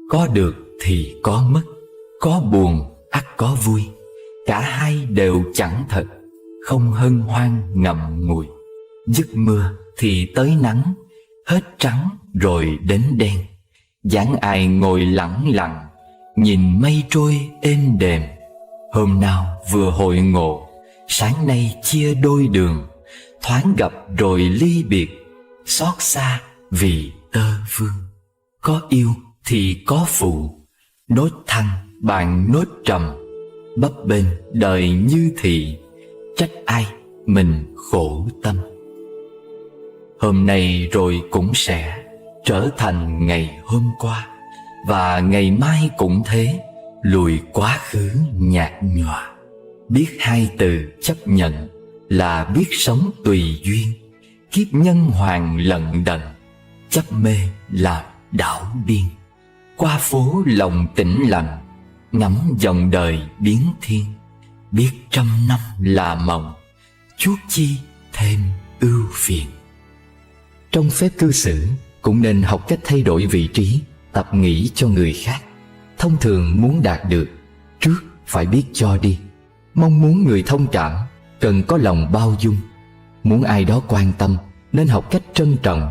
Có được thì có mất, có buồn ắt có vui. Cả hai đều chẳng thật, không hân hoan ngậm ngùi. Dứt mưa thì tới nắng, hết trắng rồi đến đen. dáng ai ngồi lẳng lặng, nhìn mây trôi êm đềm. Hôm nào vừa hội ngộ, sáng nay chia đôi đường. Thoáng gặp rồi ly biệt, xót xa vì tơ vương. Có yêu thì có phụ, nốt thăng bạn nốt trầm. Bấp bênh đời như thị, trách ai mình khổ tâm. Hôm nay rồi cũng sẽ trở thành ngày hôm qua, và ngày mai cũng thế, lùi quá khứ nhạt nhòa. Biết hai từ chấp nhận là biết sống tùy duyên. Kiếp nhân hoàng lận đận, chấp mê làm đảo điên. Qua phố lòng tĩnh lặng, ngắm dòng đời biến thiên. Biết trăm năm là mộng, chuốt chi thêm ưu phiền. Trong phép cư xử cũng nên học cách thay đổi vị trí, tập nghĩ cho người khác. Thông thường muốn đạt được, trước phải biết cho đi. Mong muốn người thông cảm, cần có lòng bao dung. Muốn ai đó quan tâm, nên học cách trân trọng.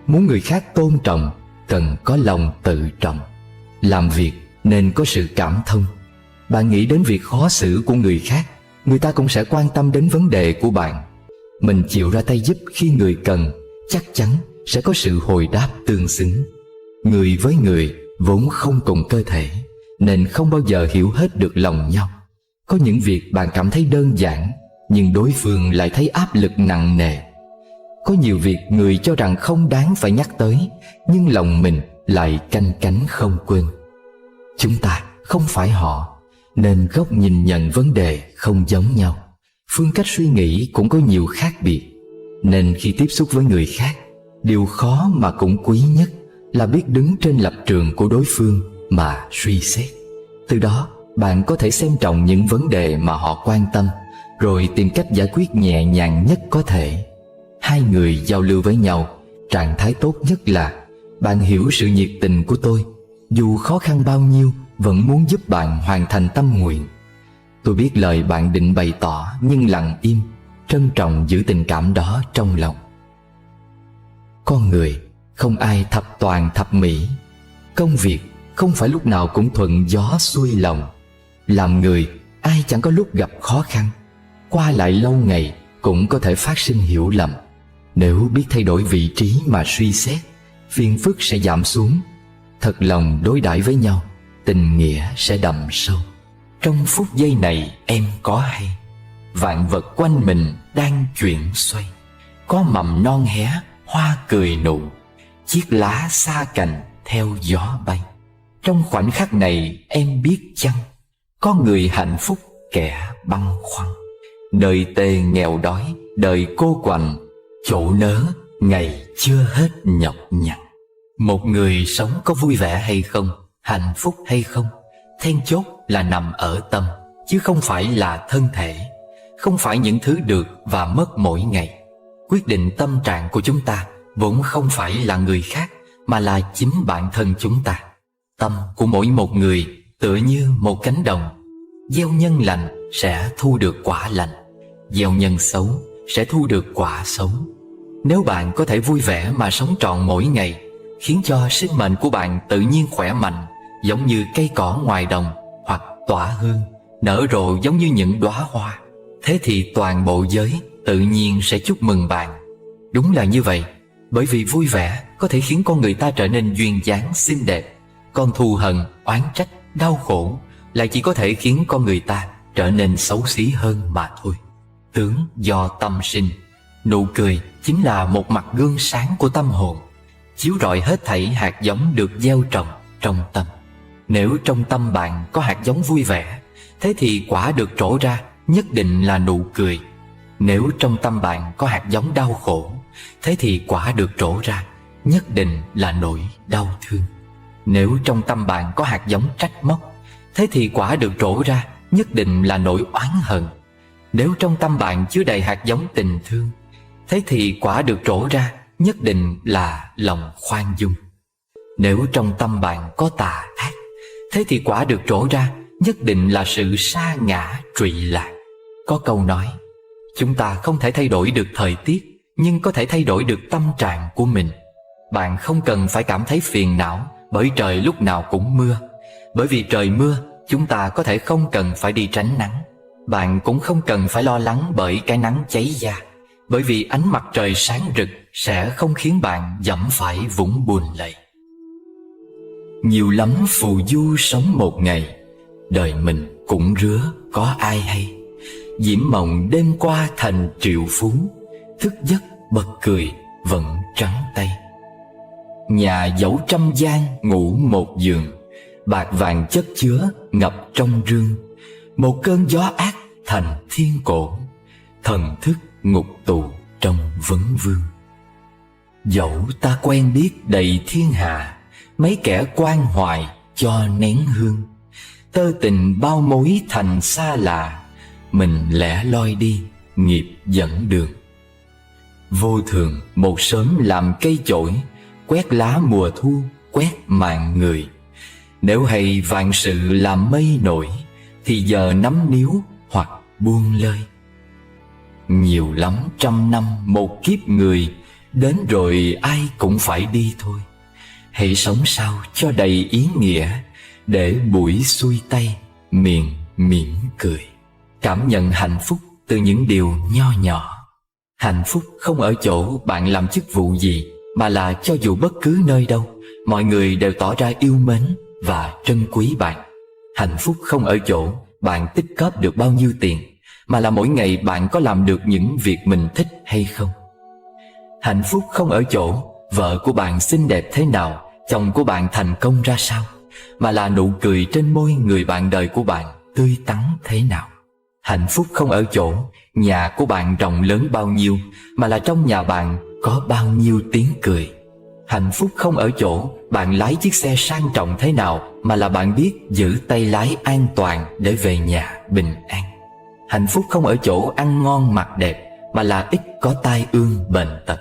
Muốn người khác tôn trọng, cần có lòng tự trọng. Làm việc nên có sự cảm thông. Bạn nghĩ đến việc khó xử của người khác, người ta cũng sẽ quan tâm đến vấn đề của bạn. Mình chịu ra tay giúp khi người cần, chắc chắn sẽ có sự hồi đáp tương xứng. Người với người vốn không cùng cơ thể, nên không bao giờ hiểu hết được lòng nhau. Có những việc bạn cảm thấy đơn giản, nhưng đối phương lại thấy áp lực nặng nề. Có nhiều việc người cho rằng không đáng phải nhắc tới, nhưng lòng mình lại canh cánh không quên. Chúng ta không phải họ, nên góc nhìn nhận vấn đề không giống nhau. Phương cách suy nghĩ cũng có nhiều khác biệt. Nên khi tiếp xúc với người khác, điều khó mà cũng quý nhất là biết đứng trên lập trường của đối phương mà suy xét. Từ đó bạn có thể xem trọng những vấn đề mà họ quan tâm, rồi tìm cách giải quyết nhẹ nhàng nhất có thể. Hai người giao lưu với nhau, trạng thái tốt nhất là: bạn hiểu sự nhiệt tình của tôi, dù khó khăn bao nhiêu vẫn muốn giúp bạn hoàn thành tâm nguyện. Tôi biết lời bạn định bày tỏ, nhưng lặng im, trân trọng giữ tình cảm đó trong lòng. Con người không ai thập toàn thập mỹ. Công việc không phải lúc nào cũng thuận gió xuôi lòng. Làm người ai chẳng có lúc gặp khó khăn. Qua lại lâu ngày cũng có thể phát sinh hiểu lầm. Nếu biết thay đổi vị trí mà suy xét, phiền phức sẽ giảm xuống. Thật lòng đối đãi với nhau, tình nghĩa sẽ đậm sâu. Trong phút giây này em có hay, vạn vật quanh mình đang chuyển xoay. Có mầm non hé, hoa cười nụ, chiếc lá xa cành theo gió bay. Trong khoảnh khắc này em biết chăng, có người hạnh phúc kẻ băn khoăn. Đời tê nghèo đói, đời cô quạnh, chỗ nớ ngày chưa hết nhọc nhằn. Một người sống có vui vẻ hay không, hạnh phúc hay không, then chốt là nằm ở tâm, chứ không phải là thân thể. Không phải những thứ được và mất mỗi ngày. Quyết định tâm trạng của chúng ta vốn không phải là người khác, mà là chính bản thân chúng ta. Tâm của mỗi một người tựa như một cánh đồng. Gieo nhân lành sẽ thu được quả lành, gieo nhân xấu sẽ thu được quả xấu. Nếu bạn có thể vui vẻ mà sống trọn mỗi ngày, khiến cho sinh mệnh của bạn tự nhiên khỏe mạnh, giống như cây cỏ ngoài đồng, hoặc tỏa hương, nở rộ giống như những đóa hoa, thế thì toàn bộ giới tự nhiên sẽ chúc mừng bạn. Đúng là như vậy, bởi vì vui vẻ có thể khiến con người ta trở nên duyên dáng xinh đẹp. Còn thù hận, oán trách, đau khổ lại chỉ có thể khiến con người ta trở nên xấu xí hơn mà thôi. Tướng do tâm sinh. Nụ cười chính là một mặt gương sáng của tâm hồn, chiếu rọi hết thảy hạt giống được gieo trồng trong tâm. Nếu trong tâm bạn có hạt giống vui vẻ, thế thì quả được trổ ra nhất định là nụ cười. Nếu trong tâm bạn có hạt giống đau khổ, thế thì quả được trổ ra nhất định là nỗi đau thương. Nếu trong tâm bạn có hạt giống trách móc, thế thì quả được trổ ra nhất định là nỗi oán hận. Nếu trong tâm bạn chứa đầy hạt giống tình thương, thế thì quả được trổ ra nhất định là lòng khoan dung. Nếu trong tâm bạn có tà thế thì quả được trổ ra nhất định là sự sa ngã trụy lạc. Có câu nói, chúng ta không thể thay đổi được thời tiết, nhưng có thể thay đổi được tâm trạng của mình. Bạn không cần phải cảm thấy phiền não bởi trời lúc nào cũng mưa. Bởi vì trời mưa, chúng ta có thể không cần phải đi tránh nắng. Bạn cũng không cần phải lo lắng bởi cái nắng cháy da, bởi vì ánh mặt trời sáng rực sẽ không khiến bạn dẫm phải vũng bùn lầy. Nhiều lắm phù du sống một ngày, đời mình cũng rứa có ai hay. Diễm mộng đêm qua thành triệu phú, thức giấc bật cười vẫn trắng tay. Nhà dẫu trăm gian ngủ một giường, bạc vàng chất chứa ngập trong rương. Một cơn gió ác thành thiên cổ, thần thức ngục tù trong vấn vương. Dẫu ta quen biết đầy thiên hạ, mấy kẻ quan hoài cho nén hương. Tơ tình bao mối thành xa lạ, mình lẻ loi đi nghiệp dẫn đường. Vô thường một sớm làm cây chổi, quét lá mùa thu quét mạng người. Nếu hay vạn sự làm mây nổi, thì giờ nắm níu hoặc buông lơi. Nhiều lắm trăm năm một kiếp người, đến rồi ai cũng phải đi thôi. Hãy sống sao cho đầy ý nghĩa, để buổi xuôi tay miệng mỉm cười. Cảm nhận hạnh phúc từ những điều nho nhỏ. Hạnh phúc không ở chỗ bạn làm chức vụ gì, mà là cho dù bất cứ nơi đâu, mọi người đều tỏ ra yêu mến và trân quý bạn. Hạnh phúc không ở chỗ bạn tích cóp được bao nhiêu tiền, mà là mỗi ngày bạn có làm được những việc mình thích hay không. Hạnh phúc không ở chỗ vợ của bạn xinh đẹp thế nào, chồng của bạn thành công ra sao, mà là nụ cười trên môi người bạn đời của bạn tươi tắn thế nào. Hạnh phúc không ở chỗ nhà của bạn rộng lớn bao nhiêu, mà là trong nhà bạn có bao nhiêu tiếng cười. Hạnh phúc không ở chỗ bạn lái chiếc xe sang trọng thế nào, mà là bạn biết giữ tay lái an toàn để về nhà bình an. Hạnh phúc không ở chỗ ăn ngon mặc đẹp, mà là ít có tai ương bệnh tật.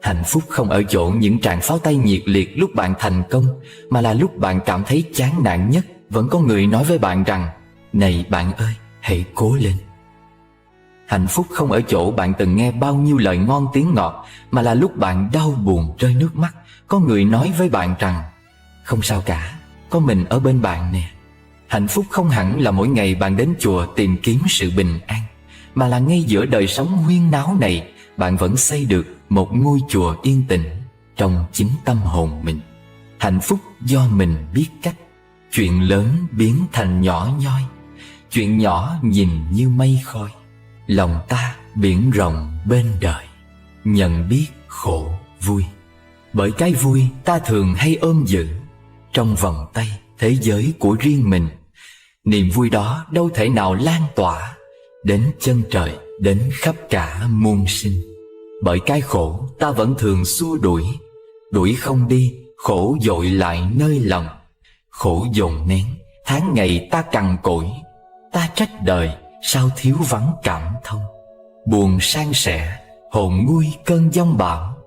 Hạnh phúc không ở chỗ những tràng pháo tay nhiệt liệt lúc bạn thành công, mà là lúc bạn cảm thấy chán nản nhất, vẫn có người nói với bạn rằng: "Này bạn ơi, hãy cố lên." Hạnh phúc không ở chỗ bạn từng nghe bao nhiêu lời ngon tiếng ngọt, mà là lúc bạn đau buồn rơi nước mắt, có người nói với bạn rằng: "Không sao cả, có mình ở bên bạn nè." Hạnh phúc không hẳn là mỗi ngày bạn đến chùa tìm kiếm sự bình an, mà là ngay giữa đời sống huyên náo này, bạn vẫn xây được một ngôi chùa yên tĩnh trong chính tâm hồn mình. Hạnh phúc do mình biết cách, chuyện lớn biến thành nhỏ nhoi, chuyện nhỏ nhìn như mây khói. Lòng ta biển rộng bên đời, nhận biết khổ vui. Bởi cái vui ta thường hay ôm giữ trong vòng tay thế giới của riêng mình. Niềm vui đó đâu thể nào lan tỏa đến chân trời, đến khắp cả muôn sinh. Bởi cái khổ ta vẫn thường xua đuổi, đuổi không đi, khổ dội lại nơi lòng. Khổ dồn nén, tháng ngày ta cằn cỗi, ta trách đời sao thiếu vắng cảm thông. Buồn san sẻ, hồn nguôi cơn giông bão,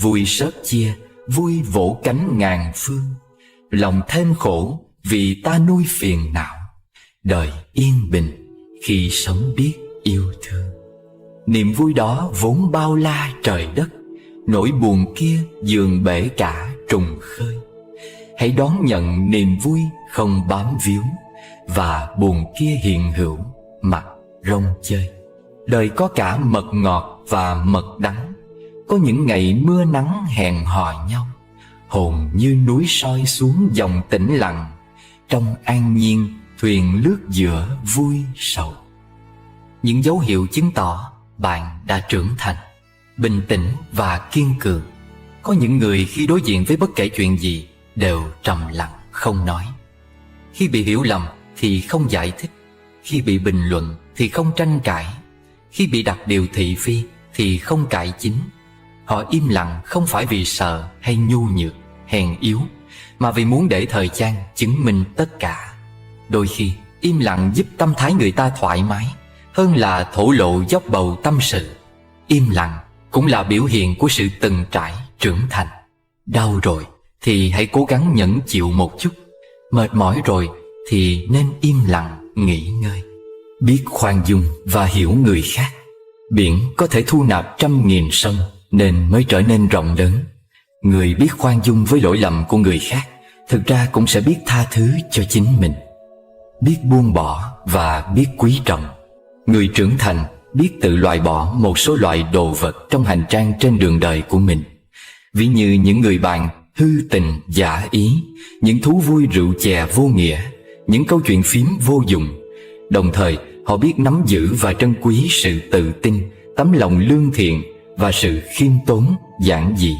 vui sớt chia, vui vỗ cánh ngàn phương. Lòng thêm khổ vì ta nuôi phiền não, đời yên bình khi sống biết yêu thương. Niềm vui đó vốn bao la trời đất, nỗi buồn kia dường bể cả trùng khơi. Hãy đón nhận niềm vui không bám víu, và buồn kia hiện hữu mặt rong chơi. Đời có cả mật ngọt và mật đắng, có những ngày mưa nắng hẹn hò nhau. Hồn như núi soi xuống dòng tĩnh lặng, trong an nhiên thuyền lướt giữa vui sầu. Những dấu hiệu chứng tỏ bạn đã trưởng thành, bình tĩnh và kiên cường. Có những người khi đối diện với bất kể chuyện gì đều trầm lặng không nói. Khi bị hiểu lầm thì không giải thích, khi bị bình luận thì không tranh cãi, khi bị đặt điều thị phi thì không cải chính. Họ im lặng không phải vì sợ hay nhu nhược, hèn yếu, mà vì muốn để thời gian chứng minh tất cả. Đôi khi im lặng giúp tâm thái người ta thoải mái hơn là thổ lộ dốc bầu tâm sự. Im lặng cũng là biểu hiện của sự từng trải trưởng thành. Đau rồi thì hãy cố gắng nhẫn chịu một chút, Mệt mỏi rồi thì nên im lặng nghỉ ngơi. Biết khoan dung và hiểu người khác. Biển có thể thu nạp 100.000 sông nên mới trở nên rộng lớn. Người biết khoan dung với lỗi lầm của người khác thực ra cũng sẽ biết tha thứ cho chính mình. Biết buông bỏ và biết quý trọng. Người trưởng thành biết tự loại bỏ một số loại đồ vật trong hành trang trên đường đời của mình. Ví như những người bạn hư tình giả ý, những thú vui rượu chè vô nghĩa, những câu chuyện phím vô dụng. Đồng thời họ biết nắm giữ và trân quý sự tự tin, tấm lòng lương thiện và sự khiêm tốn giản dị.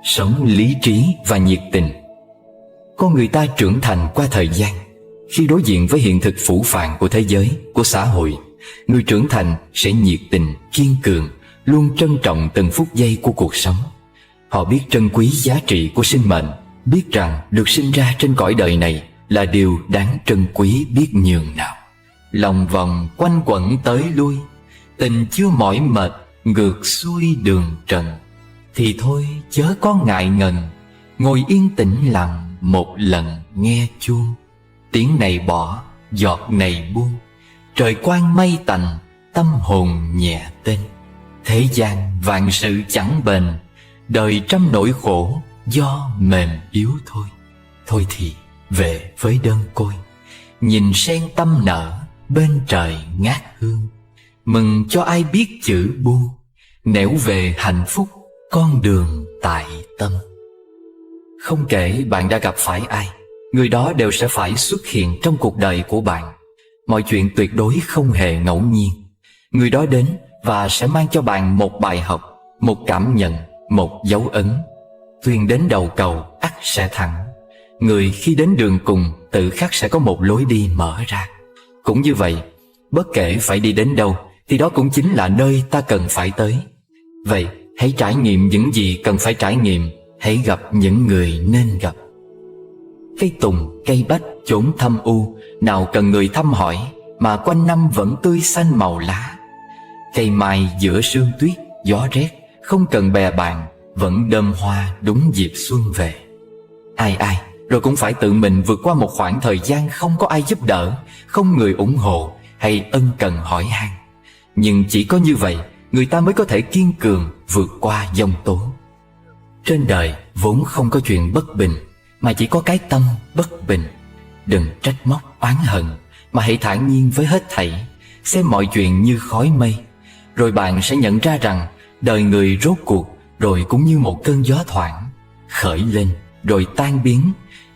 Sống lý trí và nhiệt tình. Con người ta trưởng thành qua thời gian. Khi đối diện với hiện thực phũ phàng của thế giới, của xã hội, người trưởng thành sẽ nhiệt tình, kiên cường, luôn trân trọng từng phút giây của cuộc sống. Họ biết trân quý giá trị của sinh mệnh, biết rằng được sinh ra trên cõi đời này là điều đáng trân quý biết nhường nào. Lòng vòng quanh quẩn tới lui, tình chưa mỏi mệt, ngược xuôi đường trần. Thì thôi chớ có ngại ngần, ngồi yên tĩnh lặng một lần nghe chuông. Tiếng này bỏ, giọt này buông, trời quang mây tành, tâm hồn nhẹ tên. Thế gian vạn sự chẳng bền, đời trăm nỗi khổ do mềm yếu thôi. Thôi thì về với đơn côi, nhìn sen tâm nở, bên trời ngát hương. Mừng cho ai biết chữ buông, nẻo về hạnh phúc con đường tại tâm. Không kể bạn đã gặp phải ai, người đó đều sẽ phải xuất hiện trong cuộc đời của bạn. Mọi chuyện tuyệt đối không hề ngẫu nhiên. Người đó đến và sẽ mang cho bạn một bài học, một cảm nhận, một dấu ấn. Thuyền đến đầu cầu ắt sẽ thẳng. Người khi đến đường cùng tự khắc sẽ có một lối đi mở ra. Cũng như vậy, bất kể phải đi đến đâu thì đó cũng chính là nơi ta cần phải tới. Vậy hãy trải nghiệm những gì cần phải trải nghiệm, hãy gặp những người nên gặp. Cây tùng, cây bách chốn thâm u, nào cần người thăm hỏi, mà quanh năm vẫn tươi xanh màu lá. Cây mai giữa sương tuyết, gió rét, không cần bè bạn, vẫn đơm hoa đúng dịp xuân về. Ai rồi cũng phải tự mình vượt qua một khoảng thời gian không có ai giúp đỡ, không người ủng hộ hay ân cần hỏi han. Nhưng chỉ có như vậy, người ta mới có thể kiên cường vượt qua giông tố. Trên đời vốn không có chuyện bất bình, mà chỉ có cái tâm bất bình. Đừng trách móc oán hận, mà hãy thản nhiên với hết thảy, xem mọi chuyện như khói mây. Rồi bạn sẽ nhận ra rằng đời người rốt cuộc rồi cũng như một cơn gió thoảng, khởi lên rồi tan biến,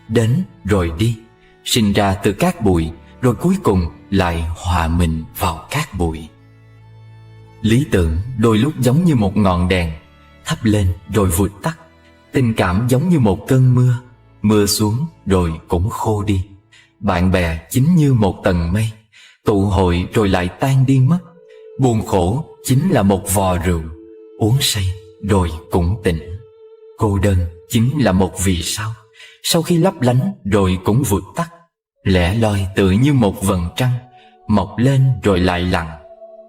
đến rồi đi, sinh ra từ cát bụi, rồi cuối cùng lại hòa mình vào cát bụi. Lý tưởng đôi lúc giống như một ngọn đèn, thắp lên rồi vụt tắt. Tình cảm giống như một cơn mưa, mưa xuống rồi cũng khô đi. Bạn bè chính như một tầng mây, tụ hội rồi lại tan đi mất. Buồn khổ chính là một vò rượu, uống say rồi cũng tỉnh. Cô đơn chính là một vì sao, sau khi lấp lánh rồi cũng vụt tắt. Lẻ loi tựa như một vầng trăng, mọc lên rồi lại lặn.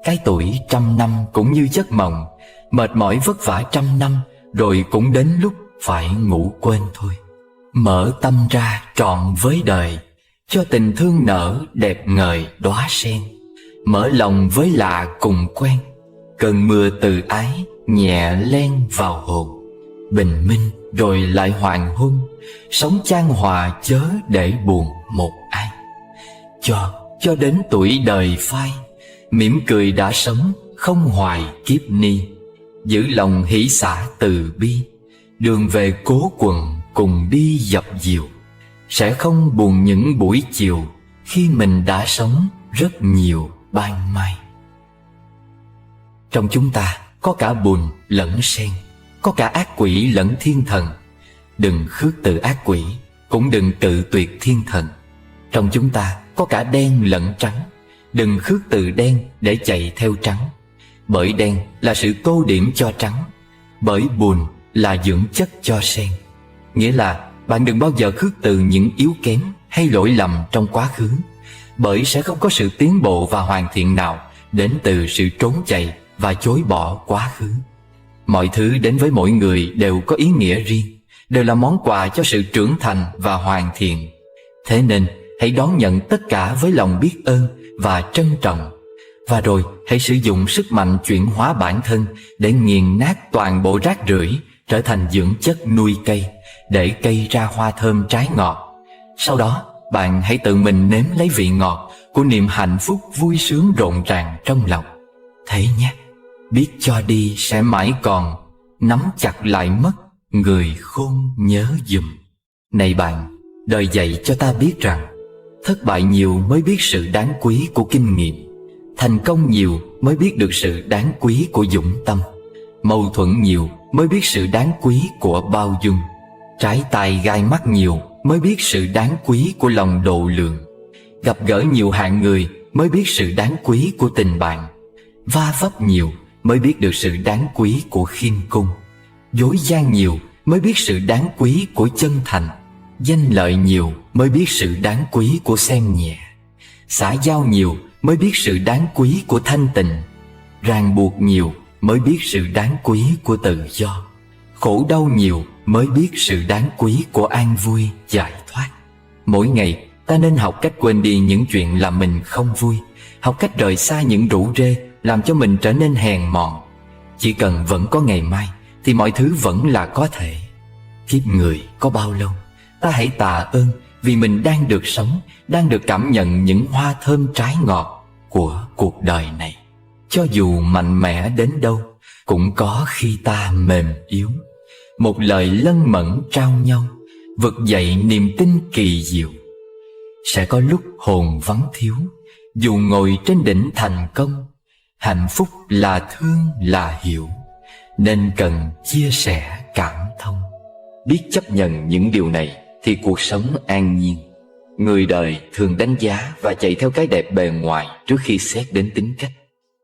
Cái tuổi 100 năm cũng như giấc mộng, mệt mỏi vất vả 100 năm rồi cũng đến lúc phải ngủ quên thôi. Mở tâm ra trọn với đời, cho tình thương nở đẹp ngời đóa sen. Mở lòng với lạ cùng quen, cơn mưa từ ái nhẹ len vào hồn. Bình minh rồi lại hoàng hôn, sống chan hòa chớ để buồn một ai. Cho đến tuổi đời phai, mỉm cười đã sống không hoài kiếp ni. Giữ lòng hỷ xả từ bi, đường về cố quần cùng đi dập dìu. Sẽ không buồn những buổi chiều, khi mình đã sống rất nhiều ban mai. Trong chúng ta có cả bùn lẫn sen, có cả ác quỷ lẫn thiên thần. Đừng khước từ ác quỷ, cũng đừng tự tuyệt thiên thần. Trong chúng ta có cả đen lẫn trắng, đừng khước từ đen để chạy theo trắng. Bởi đen là sự tô điểm cho trắng, bởi bùn là dưỡng chất cho sen. Nghĩa là bạn đừng bao giờ khước từ những yếu kém hay lỗi lầm trong quá khứ, bởi sẽ không có sự tiến bộ và hoàn thiện nào đến từ sự trốn chạy và chối bỏ quá khứ. Mọi thứ đến với mỗi người đều có ý nghĩa riêng, đều là món quà cho sự trưởng thành và hoàn thiện. Thế nên hãy đón nhận tất cả với lòng biết ơn và trân trọng. Và rồi hãy sử dụng sức mạnh chuyển hóa bản thân để nghiền nát toàn bộ rác rưởi trở thành dưỡng chất nuôi cây, để cây ra hoa thơm trái ngọt. Sau đó bạn hãy tự mình nếm lấy vị ngọt của niềm hạnh phúc vui sướng rộn ràng trong lòng. Thế nhé, biết cho đi sẽ mãi còn, nắm chặt lại mất, người khôn nhớ giùm. Này bạn, đời dạy cho ta biết rằng thất bại nhiều mới biết sự đáng quý của kinh nghiệm, thành công nhiều mới biết được sự đáng quý của dũng tâm, mâu thuẫn nhiều mới biết sự đáng quý của bao dung, trái tai gai mắt nhiều mới biết sự đáng quý của lòng độ lượng, gặp gỡ nhiều hạng người mới biết sự đáng quý của tình bạn, va vấp nhiều mới biết được sự đáng quý của khiêm cung, dối gian nhiều mới biết sự đáng quý của chân thành, danh lợi nhiều mới biết sự đáng quý của xem nhẹ, xã giao nhiều mới biết sự đáng quý của thanh tịnh, ràng buộc nhiều mới biết sự đáng quý của tự do, khổ đau nhiều mới biết sự đáng quý của an vui giải thoát. Mỗi ngày ta nên học cách quên đi những chuyện làm mình không vui, học cách rời xa những rủ rê làm cho mình trở nên hèn mọn. Chỉ cần vẫn có ngày mai thì mọi thứ vẫn là có thể. Kiếp người có bao lâu, ta hãy tạ ơn vì mình đang được sống, đang được cảm nhận những hoa thơm trái ngọt của cuộc đời này. Cho dù mạnh mẽ đến đâu, cũng có khi ta mềm yếu. Một lời lân mẫn trao nhau, vực dậy niềm tin kỳ diệu. Sẽ có lúc hồn vắng thiếu, dù ngồi trên đỉnh thành công. Hạnh phúc là thương là hiểu, nên cần chia sẻ cảm thông. Biết chấp nhận những điều này thì cuộc sống an nhiên. Người đời thường đánh giá và chạy theo cái đẹp bề ngoài trước khi xét đến tính cách.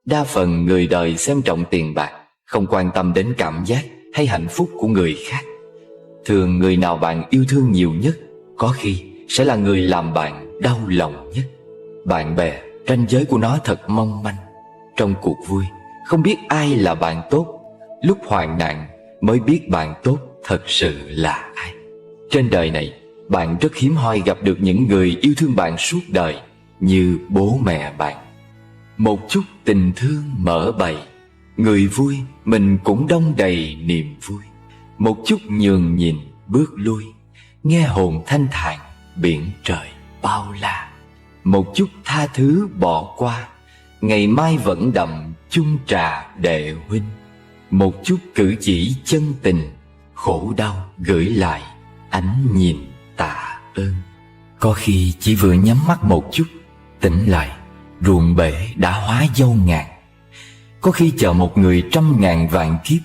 Đa phần người đời xem trọng tiền bạc, không quan tâm đến cảm giác hay hạnh phúc của người khác. Thường người nào bạn yêu thương nhiều nhất, có khi sẽ là người làm bạn đau lòng nhất. Bạn bè, ranh giới của nó thật mong manh. Trong cuộc vui, không biết ai là bạn tốt. Lúc hoạn nạn mới biết bạn tốt thật sự là ai. Trên đời này, bạn rất hiếm hoi gặp được những người yêu thương bạn suốt đời như bố mẹ bạn. Một chút tình thương mở bày, người vui mình cũng đong đầy niềm vui. Một chút nhường nhìn bước lui, nghe hồn thanh thản biển trời bao la. Một chút tha thứ bỏ qua, ngày mai vẫn đậm chung trà đệ huynh. Một chút cử chỉ chân tình, khổ đau gửi lại ánh nhìn tạ ơn. Có khi chỉ vừa nhắm mắt một chút, tỉnh lại ruộng bể đã hóa dâu ngàn. Có khi chờ một người 100.000 vạn kiếp,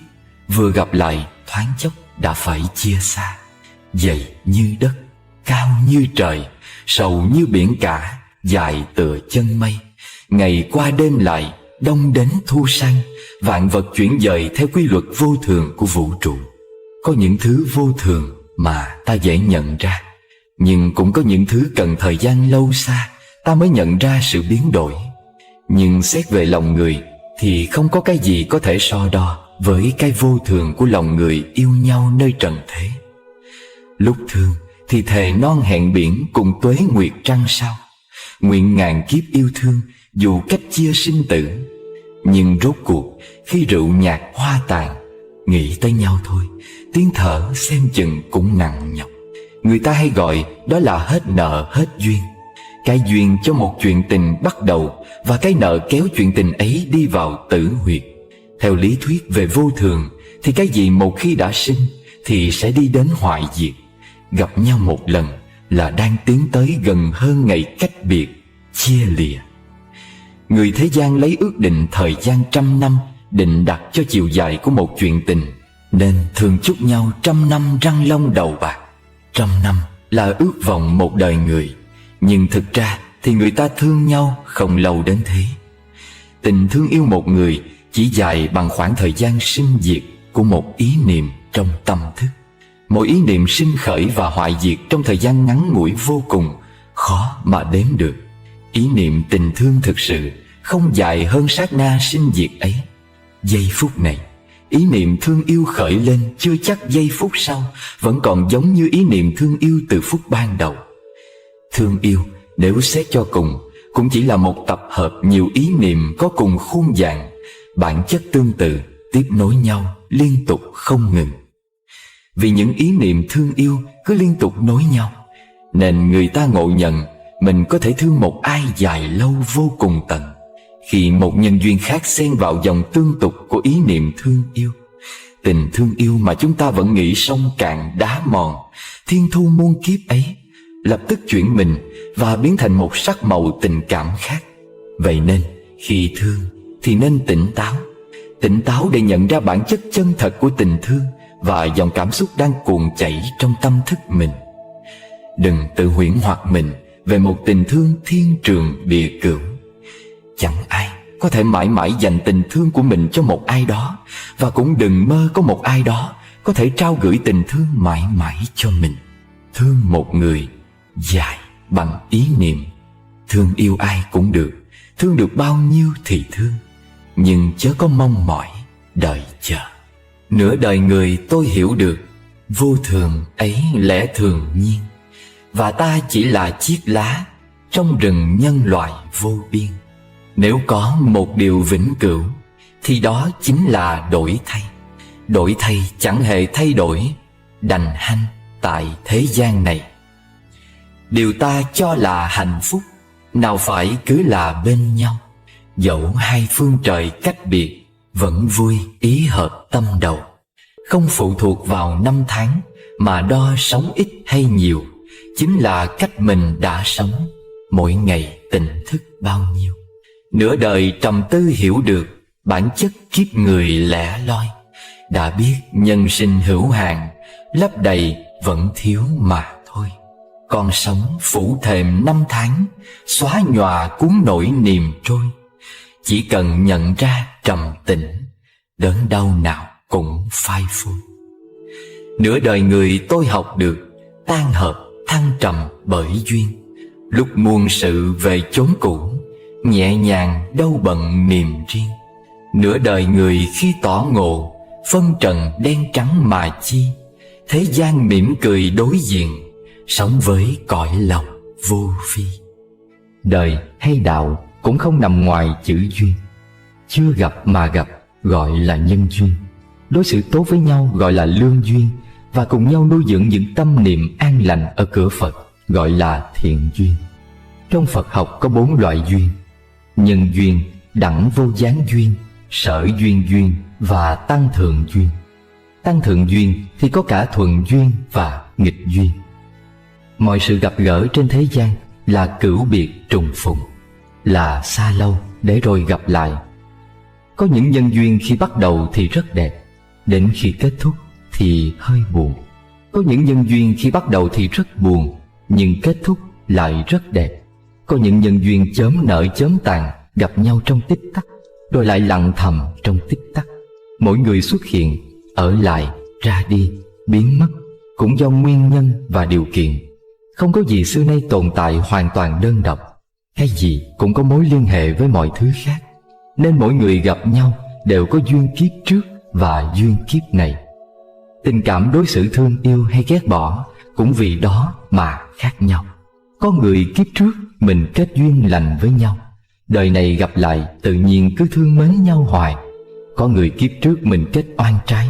vừa gặp lại thoáng chốc đã phải chia xa. Dày như đất, cao như trời, sầu như biển cả, dài tựa chân mây. Ngày qua đêm lại, đông đến thu sang, vạn vật chuyển dời theo quy luật vô thường của vũ trụ. Có những thứ vô thường mà ta dễ nhận ra, nhưng cũng có những thứ cần thời gian lâu xa ta mới nhận ra sự biến đổi. Nhưng xét về lòng người thì không có cái gì có thể so đo với cái vô thường của lòng người yêu nhau nơi trần thế. Lúc thương thì thề non hẹn biển cùng tuế nguyệt trăng sao, nguyện ngàn kiếp yêu thương dù cách chia sinh tử. Nhưng rốt cuộc khi rượu nhạt hoa tàn, nghĩ tới nhau thôi, tiếng thở xem chừng cũng nặng nhọc. Người ta hay gọi đó là hết nợ hết duyên. Cái duyên cho một chuyện tình bắt đầu, và cái nợ kéo chuyện tình ấy đi vào tử huyệt. Theo lý thuyết về vô thường thì cái gì một khi đã sinh thì sẽ đi đến hoại diệt. Gặp nhau một lần là đang tiến tới gần hơn ngày cách biệt, chia lìa. Người thế gian lấy ước định thời gian 100 năm định đặt cho chiều dài của một chuyện tình, nên thường chúc nhau 100 năm răng long đầu bạc. 100 năm là ước vọng một đời người, nhưng thực ra thì người ta thương nhau không lâu đến thế. Tình thương yêu một người chỉ dài bằng khoảng thời gian sinh diệt của một ý niệm trong tâm thức. Mỗi ý niệm sinh khởi và hoại diệt trong thời gian ngắn ngủi vô cùng, khó mà đếm được. Ý niệm tình thương thực sự không dài hơn sát na sinh diệt ấy. Giây phút này, ý niệm thương yêu khởi lên chưa chắc giây phút sau vẫn còn giống như ý niệm thương yêu từ phút ban đầu. Thương yêu nếu xét cho cùng cũng chỉ là một tập hợp nhiều ý niệm có cùng khuôn dạng, bản chất tương tự, tiếp nối nhau liên tục không ngừng. Vì những ý niệm thương yêu cứ liên tục nối nhau, nên người ta ngộ nhận mình có thể thương một ai dài lâu vô cùng tận. Khi một nhân duyên khác xen vào dòng tương tục của ý niệm thương yêu, tình thương yêu mà chúng ta vẫn nghĩ sông cạn đá mòn, thiên thu muôn kiếp ấy lập tức chuyển mình và biến thành một sắc màu tình cảm khác. Vậy nên khi thương thì nên tỉnh táo để nhận ra bản chất chân thật của tình thương và dòng cảm xúc đang cuồn chảy trong tâm thức mình. Đừng tự huyễn hoặc mình về một tình thương thiên trường địa cửu. Chẳng ai có thể mãi mãi dành tình thương của mình cho một ai đó, và cũng đừng mơ có một ai đó có thể trao gửi tình thương mãi mãi cho mình. Thương một người dài bằng ý niệm. Thương yêu ai cũng được, thương được bao nhiêu thì thương, nhưng chớ có mong mỏi đợi chờ. Nửa đời người tôi hiểu được, vô thường ấy lẽ thường nhiên, và ta chỉ là chiếc lá trong rừng nhân loại vô biên. Nếu có một điều vĩnh cửu thì đó chính là đổi thay. Đổi thay chẳng hề thay đổi, đành hanh tại thế gian này. Điều ta cho là hạnh phúc nào phải cứ là bên nhau. Dẫu hai phương trời cách biệt, vẫn vui ý hợp tâm đầu. Không phụ thuộc vào năm tháng mà đo sống ít hay nhiều, chính là cách mình đã sống, mỗi ngày tỉnh thức bao nhiêu. Nửa đời trầm tư hiểu được bản chất kiếp người lẻ loi, đã biết nhân sinh hữu hạn, lấp đầy vẫn thiếu mà thôi. Còn sống phủ thềm năm tháng, xóa nhòa cuốn nổi niềm trôi. Chỉ cần nhận ra trầm tĩnh, đớn đau nào cũng phai phôi. Nửa đời người tôi học được, tan hợp thăng trầm bởi duyên. Lúc muôn sự về chốn cũ, nhẹ nhàng đâu bận niềm riêng. Nửa đời người khi tỏ ngộ, phân trần đen trắng mà chi. Thế gian mỉm cười đối diện, sống với cõi lòng vô phi. Đời hay đạo cũng không nằm ngoài chữ duyên. Chưa gặp mà gặp gọi là nhân duyên. Đối xử tốt với nhau gọi là lương duyên. Và cùng nhau nuôi dưỡng những tâm niệm an lành ở cửa Phật gọi là thiện duyên. Trong Phật học có 4 loại duyên: nhân duyên, đẳng vô gián duyên, sở duyên duyên và tăng thượng duyên. Tăng thượng duyên thì có cả thuận duyên và nghịch duyên. Mọi sự gặp gỡ trên thế gian là cửu biệt trùng phùng, là xa lâu để rồi gặp lại. Có những nhân duyên khi bắt đầu thì rất đẹp, đến khi kết thúc thì hơi buồn. Có những nhân duyên khi bắt đầu thì rất buồn, nhưng kết thúc lại rất đẹp. Có những nhân duyên chớm nở chớm tàn, gặp nhau trong tích tắc, rồi lại lặng thầm trong tích tắc. Mỗi người xuất hiện, ở lại, ra đi, biến mất, cũng do nguyên nhân và điều kiện. Không có gì xưa nay tồn tại hoàn toàn đơn độc. Cái gì cũng có mối liên hệ với mọi thứ khác. Nên mỗi người gặp nhau đều có duyên kiếp trước và duyên kiếp này. Tình cảm đối xử thương yêu hay ghét bỏ cũng vì đó mà khác nhau. Có người kiếp trước mình kết duyên lành với nhau, đời này gặp lại tự nhiên cứ thương mến nhau hoài. Có người kiếp trước mình kết oan trái,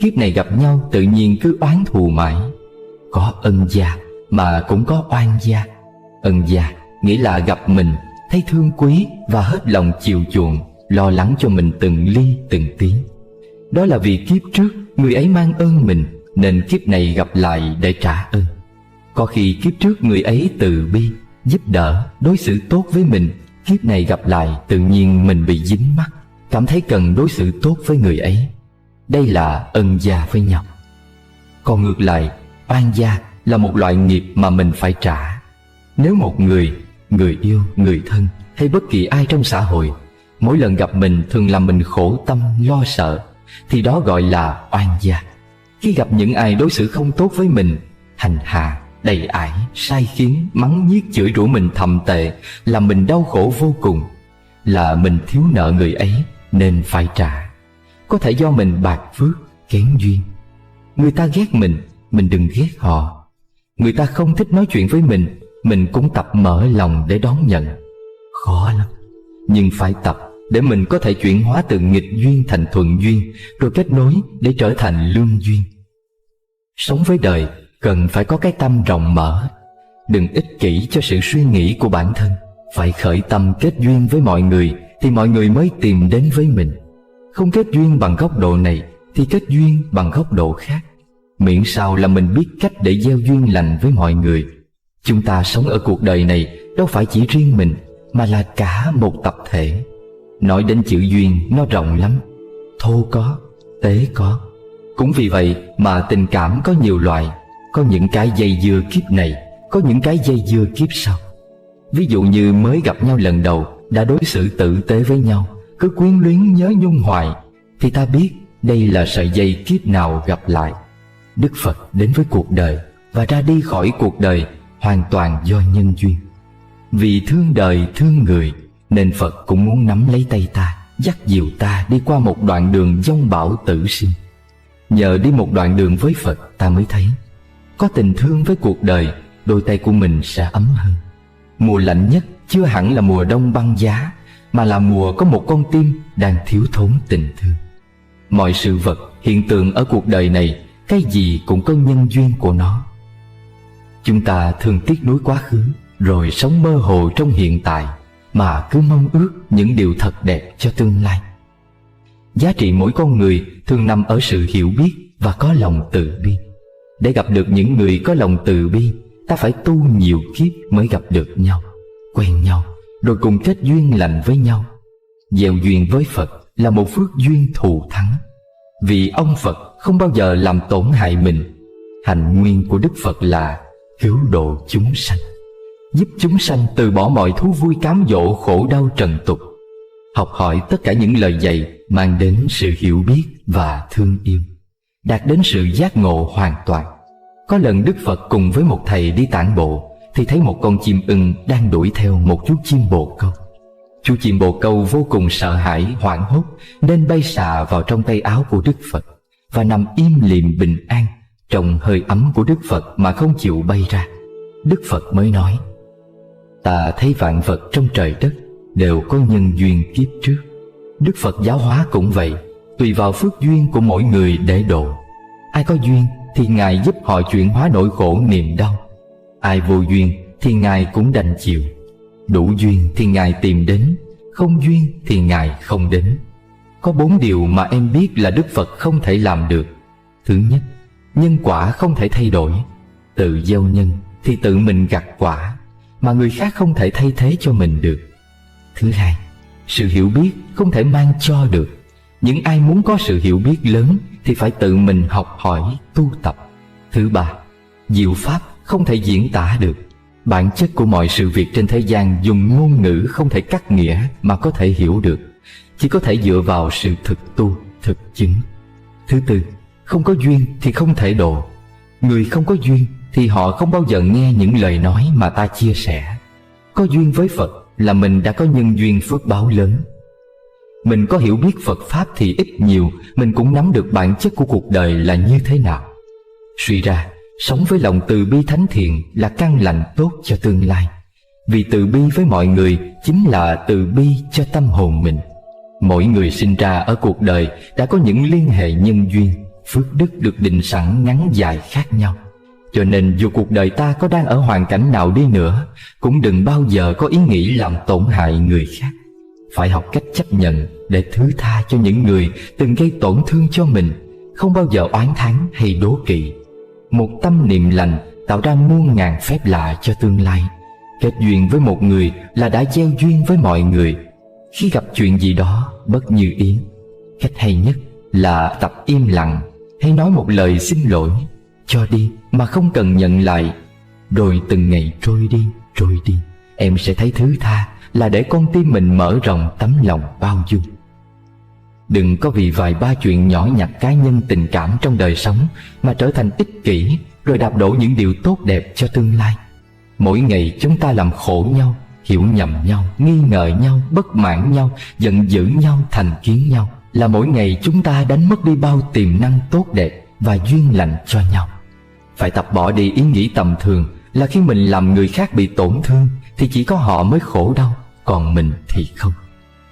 kiếp này gặp nhau tự nhiên cứ oán thù mãi. Có ân gia mà cũng có oan gia. Ân gia nghĩa là gặp mình, thấy thương quý và hết lòng chiều chuộng, lo lắng cho mình từng ly từng tí. Đó là vì kiếp trước người ấy mang ơn mình, nên kiếp này gặp lại để trả ơn. Có khi kiếp trước người ấy từ bi, giúp đỡ, đối xử tốt với mình, kiếp này gặp lại tự nhiên mình bị dính mắc, cảm thấy cần đối xử tốt với người ấy. Đây là ân gia với nhau. Còn ngược lại, oan gia là một loại nghiệp mà mình phải trả. Nếu một người yêu, người thân hay bất kỳ ai trong xã hội mỗi lần gặp mình thường làm mình khổ tâm lo sợ, thì đó gọi là oan gia. Khi gặp những ai đối xử không tốt với mình, hành hạ, đầy ải, sai khiến, mắng nhiếc, chửi rủa mình thậm tệ, làm mình đau khổ vô cùng, là mình thiếu nợ người ấy nên phải trả. có thể do mình bạc phước, kén duyên. Người ta ghét mình đừng ghét họ. Người ta không thích nói chuyện với mình cũng tập mở lòng để đón nhận. Khó lắm, nhưng phải tập để mình có thể chuyển hóa từ nghịch duyên thành thuận duyên, rồi kết nối để trở thành lương duyên. Sống với đời cần phải có cái tâm rộng mở. Đừng ích kỷ cho sự suy nghĩ của bản thân. Phải khởi tâm kết duyên với mọi người thì mọi người mới tìm đến với mình. Không kết duyên bằng góc độ này thì kết duyên bằng góc độ khác. Miễn sao là mình biết cách để gieo duyên lành với mọi người. Chúng ta sống ở cuộc đời này đâu phải chỉ riêng mình, mà là cả một tập thể. Nói đến chữ duyên nó rộng lắm. Thô có, tế có. Cũng vì vậy mà tình cảm có nhiều loại. Có những cái dây dưa kiếp này, có những cái dây dưa kiếp sau. Ví dụ như mới gặp nhau lần đầu đã đối xử tử tế với nhau, cứ quyến luyến nhớ nhung hoài, thì ta biết đây là sợi dây kiếp nào gặp lại. Đức Phật đến với cuộc đời và ra đi khỏi cuộc đời hoàn toàn do nhân duyên. Vì thương đời thương người nên Phật cũng muốn nắm lấy tay ta, dắt dìu ta đi qua một đoạn đường vong bão tử sinh. Nhờ đi một đoạn đường với Phật, ta mới thấy có tình thương với cuộc đời, đôi tay của mình sẽ ấm hơn. Mùa lạnh nhất chưa hẳn là mùa đông băng giá, mà là mùa có một con tim đang thiếu thốn tình thương. Mọi sự vật, hiện tượng ở cuộc đời này, cái gì cũng có nhân duyên của nó. Chúng ta thường tiếc nuối quá khứ, rồi sống mơ hồ trong hiện tại, mà cứ mong ước những điều thật đẹp cho tương lai. Giá trị mỗi con người thường nằm ở sự hiểu biết và có lòng từ bi. Để gặp được những người có lòng từ bi, ta phải tu nhiều kiếp mới gặp được nhau, quen nhau, rồi cùng kết duyên lành với nhau. Gieo duyên với Phật là một phước duyên thù thắng. Vì ông Phật không bao giờ làm tổn hại mình. Hạnh nguyên của Đức Phật là cứu độ chúng sanh, giúp chúng sanh từ bỏ mọi thú vui cám dỗ khổ đau trần tục. Học hỏi tất cả những lời dạy mang đến sự hiểu biết và thương yêu, đạt đến sự giác ngộ hoàn toàn. Có lần Đức Phật cùng với một thầy đi tản bộ, thì thấy một con chim ưng đang đuổi theo một chú chim bồ câu. Chú chim bồ câu vô cùng sợ hãi, hoảng hốt, nên bay xà vào trong tay áo của Đức Phật và nằm im lìm bình an trong hơi ấm của Đức Phật mà không chịu bay ra. Đức Phật mới nói: ta thấy vạn vật trong trời đất đều có nhân duyên kiếp trước. Đức Phật giáo hóa cũng vậy, tùy vào phước duyên của mỗi người để độ. Ai có duyên thì Ngài giúp họ chuyển hóa nỗi khổ niềm đau. Ai vô duyên thì Ngài cũng đành chịu. Đủ duyên thì Ngài tìm đến, không duyên thì Ngài không đến. Có 4 điều mà em biết là Đức Phật không thể làm được. Thứ nhất, nhân quả không thể thay đổi. Tự gieo nhân thì tự mình gặt quả, mà người khác không thể thay thế cho mình được. Thứ hai, sự hiểu biết không thể mang cho được. Những ai muốn có sự hiểu biết lớn thì phải tự mình học hỏi, tu tập. Thứ ba, diệu pháp không thể diễn tả được. Bản chất của mọi sự việc trên thế gian dùng ngôn ngữ không thể cắt nghĩa mà có thể hiểu được, chỉ có thể dựa vào sự thực tu, thực chứng. Thứ tư, không có duyên thì không thể độ. Người không có duyên thì họ không bao giờ nghe những lời nói mà ta chia sẻ. Có duyên với Phật là mình đã có nhân duyên phước báo lớn. Mình có hiểu biết Phật Pháp thì ít nhiều mình cũng nắm được bản chất của cuộc đời là như thế nào. Suy ra, sống với lòng từ bi thánh thiện là căn lành tốt cho tương lai. Vì từ bi với mọi người chính là từ bi cho tâm hồn mình. Mỗi người sinh ra ở cuộc đời đã có những liên hệ nhân duyên, phước đức được định sẵn ngắn dài khác nhau. Cho nên dù cuộc đời ta có đang ở hoàn cảnh nào đi nữa, cũng đừng bao giờ có ý nghĩ làm tổn hại người khác. Phải học cách chấp nhận để thứ tha cho những người từng gây tổn thương cho mình, không bao giờ oán thán hay đố kỵ. Một tâm niệm lành tạo ra muôn ngàn phép lạ cho tương lai. Kết duyên với một người là đã gieo duyên với mọi người. Khi gặp chuyện gì đó bất như ý, cách hay nhất là tập im lặng, hay nói một lời xin lỗi, cho đi mà không cần nhận lại. Rồi từng ngày trôi đi, em sẽ thấy thứ tha là để con tim mình mở rộng tấm lòng bao dung. Đừng có vì vài ba chuyện nhỏ nhặt cá nhân tình cảm trong đời sống mà trở thành ích kỷ, rồi đạp đổ những điều tốt đẹp cho tương lai. Mỗi ngày chúng ta làm khổ nhau, hiểu nhầm nhau, nghi ngờ nhau, bất mãn nhau, giận dữ nhau, thành kiến nhau. là mỗi ngày chúng ta đánh mất đi bao tiềm năng tốt đẹp và duyên lành cho nhau. Phải tập bỏ đi ý nghĩ tầm thường là khi mình làm người khác bị tổn thương thì chỉ có họ mới khổ đau, còn mình thì không.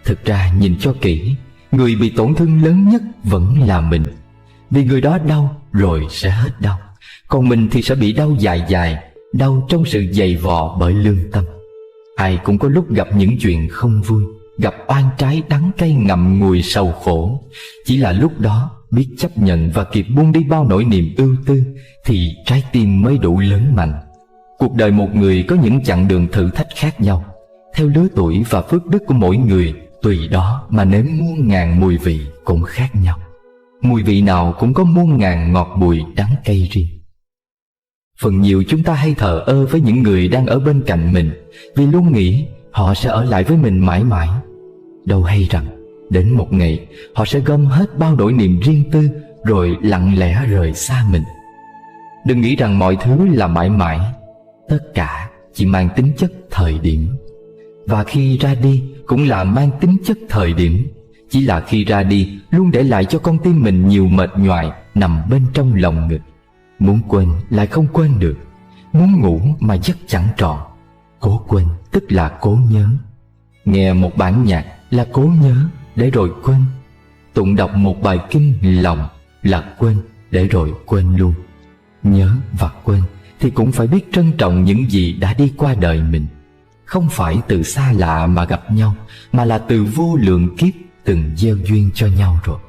Thực ra nhìn cho kỹ, người bị tổn thương lớn nhất vẫn là mình. Vì người đó đau rồi sẽ hết đau, còn mình thì sẽ bị đau dài dài, đau trong sự dày vò bởi lương tâm. Ai cũng có lúc gặp những chuyện không vui, gặp oan trái đắng cay ngậm ngùi sầu khổ. Chỉ là lúc đó biết chấp nhận và kịp buông đi bao nỗi niềm ưu tư thì trái tim mới đủ lớn mạnh. Cuộc đời một người có những chặng đường thử thách khác nhau. Theo lứa tuổi và phước đức của mỗi người, tùy đó mà nếm muôn ngàn mùi vị cũng khác nhau. Mùi vị nào cũng có muôn ngàn ngọt bùi đắng cay riêng. Phần nhiều chúng ta hay thờ ơ với những người đang ở bên cạnh mình, vì luôn nghĩ họ sẽ ở lại với mình mãi mãi. Đâu hay rằng đến một ngày họ sẽ gom hết bao nỗi niềm riêng tư rồi lặng lẽ rời xa mình. Đừng nghĩ rằng mọi thứ là mãi mãi. Tất cả chỉ mang tính chất thời điểm. Và khi ra đi cũng là mang tính chất thời điểm. Chỉ là khi ra đi luôn để lại cho con tim mình nhiều mệt nhoài nằm bên trong lòng ngực. Muốn quên lại không quên được, muốn ngủ mà giấc chẳng trọn. Cố quên tức là cố nhớ. Nghe một bản nhạc là cố nhớ để rồi quên. Tụng đọc một bài kinh lòng là quên để rồi quên luôn. Nhớ và quên thì cũng phải biết trân trọng những gì đã đi qua đời mình. Không phải từ xa lạ mà gặp nhau, mà là từ vô lượng kiếp từng gieo duyên cho nhau rồi.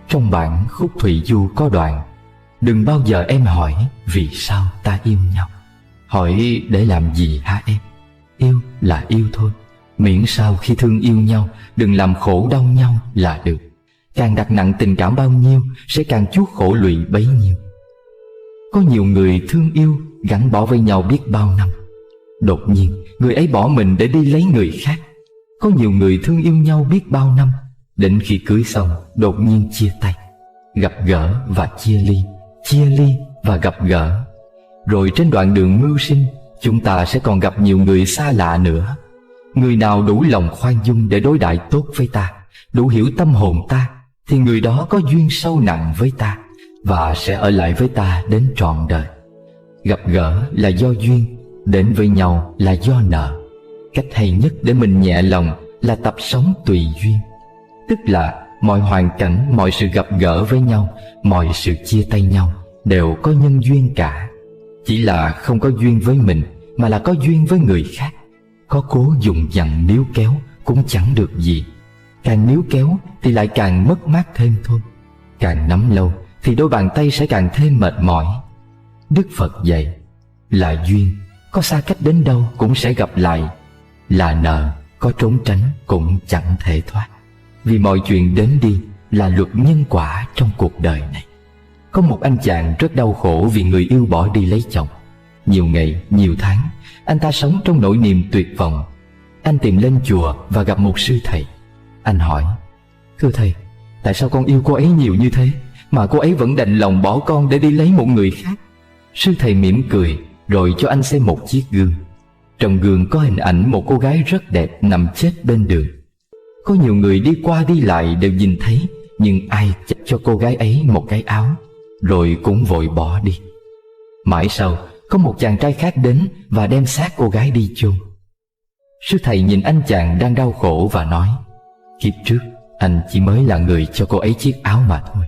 Trong bản Khúc Thụy Du có đoạn: đừng bao giờ em hỏi vì sao ta yêu nhau. Hỏi để làm gì hả em? Yêu là yêu thôi, miễn sao khi thương yêu nhau đừng làm khổ đau nhau là được. Càng đặt nặng tình cảm bao nhiêu sẽ càng chuốc khổ lụy bấy nhiêu. Có nhiều người thương yêu gắn bó với nhau biết bao năm, đột nhiên người ấy bỏ mình để đi lấy người khác. Có nhiều người thương yêu nhau biết bao năm, đến khi cưới xong đột nhiên chia tay. Gặp gỡ và chia ly, chia ly và gặp gỡ. Rồi trên đoạn đường mưu sinh, chúng ta sẽ còn gặp nhiều người xa lạ nữa. Người nào đủ lòng khoan dung để đối đãi tốt với ta, đủ hiểu tâm hồn ta, thì người đó có duyên sâu nặng với ta và sẽ ở lại với ta đến trọn đời. Gặp gỡ là do duyên, đến với nhau là do nợ. Cách hay nhất để mình nhẹ lòng là tập sống tùy duyên. Tức là mọi hoàn cảnh, mọi sự gặp gỡ với nhau, mọi sự chia tay nhau đều có nhân duyên cả. Chỉ là không có duyên với mình, mà là có duyên với người khác. Có cố dùng dằn níu kéo cũng chẳng được gì. Càng níu kéo thì lại càng mất mát thêm thôi. Càng nắm lâu thì đôi bàn tay sẽ càng thêm mệt mỏi. Đức Phật dạy là duyên, có xa cách đến đâu cũng sẽ gặp lại. Là nợ, có trốn tránh cũng chẳng thể thoát. Vì mọi chuyện đến đi là luật nhân quả trong cuộc đời này. Có một anh chàng rất đau khổ vì người yêu bỏ đi lấy chồng. Nhiều ngày, nhiều tháng, anh ta sống trong nỗi niềm tuyệt vọng. Anh tìm lên chùa và gặp một sư thầy. Anh hỏi: thưa thầy, tại sao con yêu cô ấy nhiều như thế mà cô ấy vẫn đành lòng bỏ con để đi lấy một người khác? Sư thầy mỉm cười rồi cho anh xem một chiếc gương. Trong gương có hình ảnh một cô gái rất đẹp nằm chết bên đường. Có nhiều người đi qua đi lại đều nhìn thấy, nhưng ai chặt cho cô gái ấy một cái áo rồi cũng vội bỏ đi. Mãi sau, có một chàng trai khác đến và đem xác cô gái đi chôn. Sư thầy nhìn anh chàng đang đau khổ và nói: kiếp trước anh chỉ mới là người cho cô ấy chiếc áo mà thôi.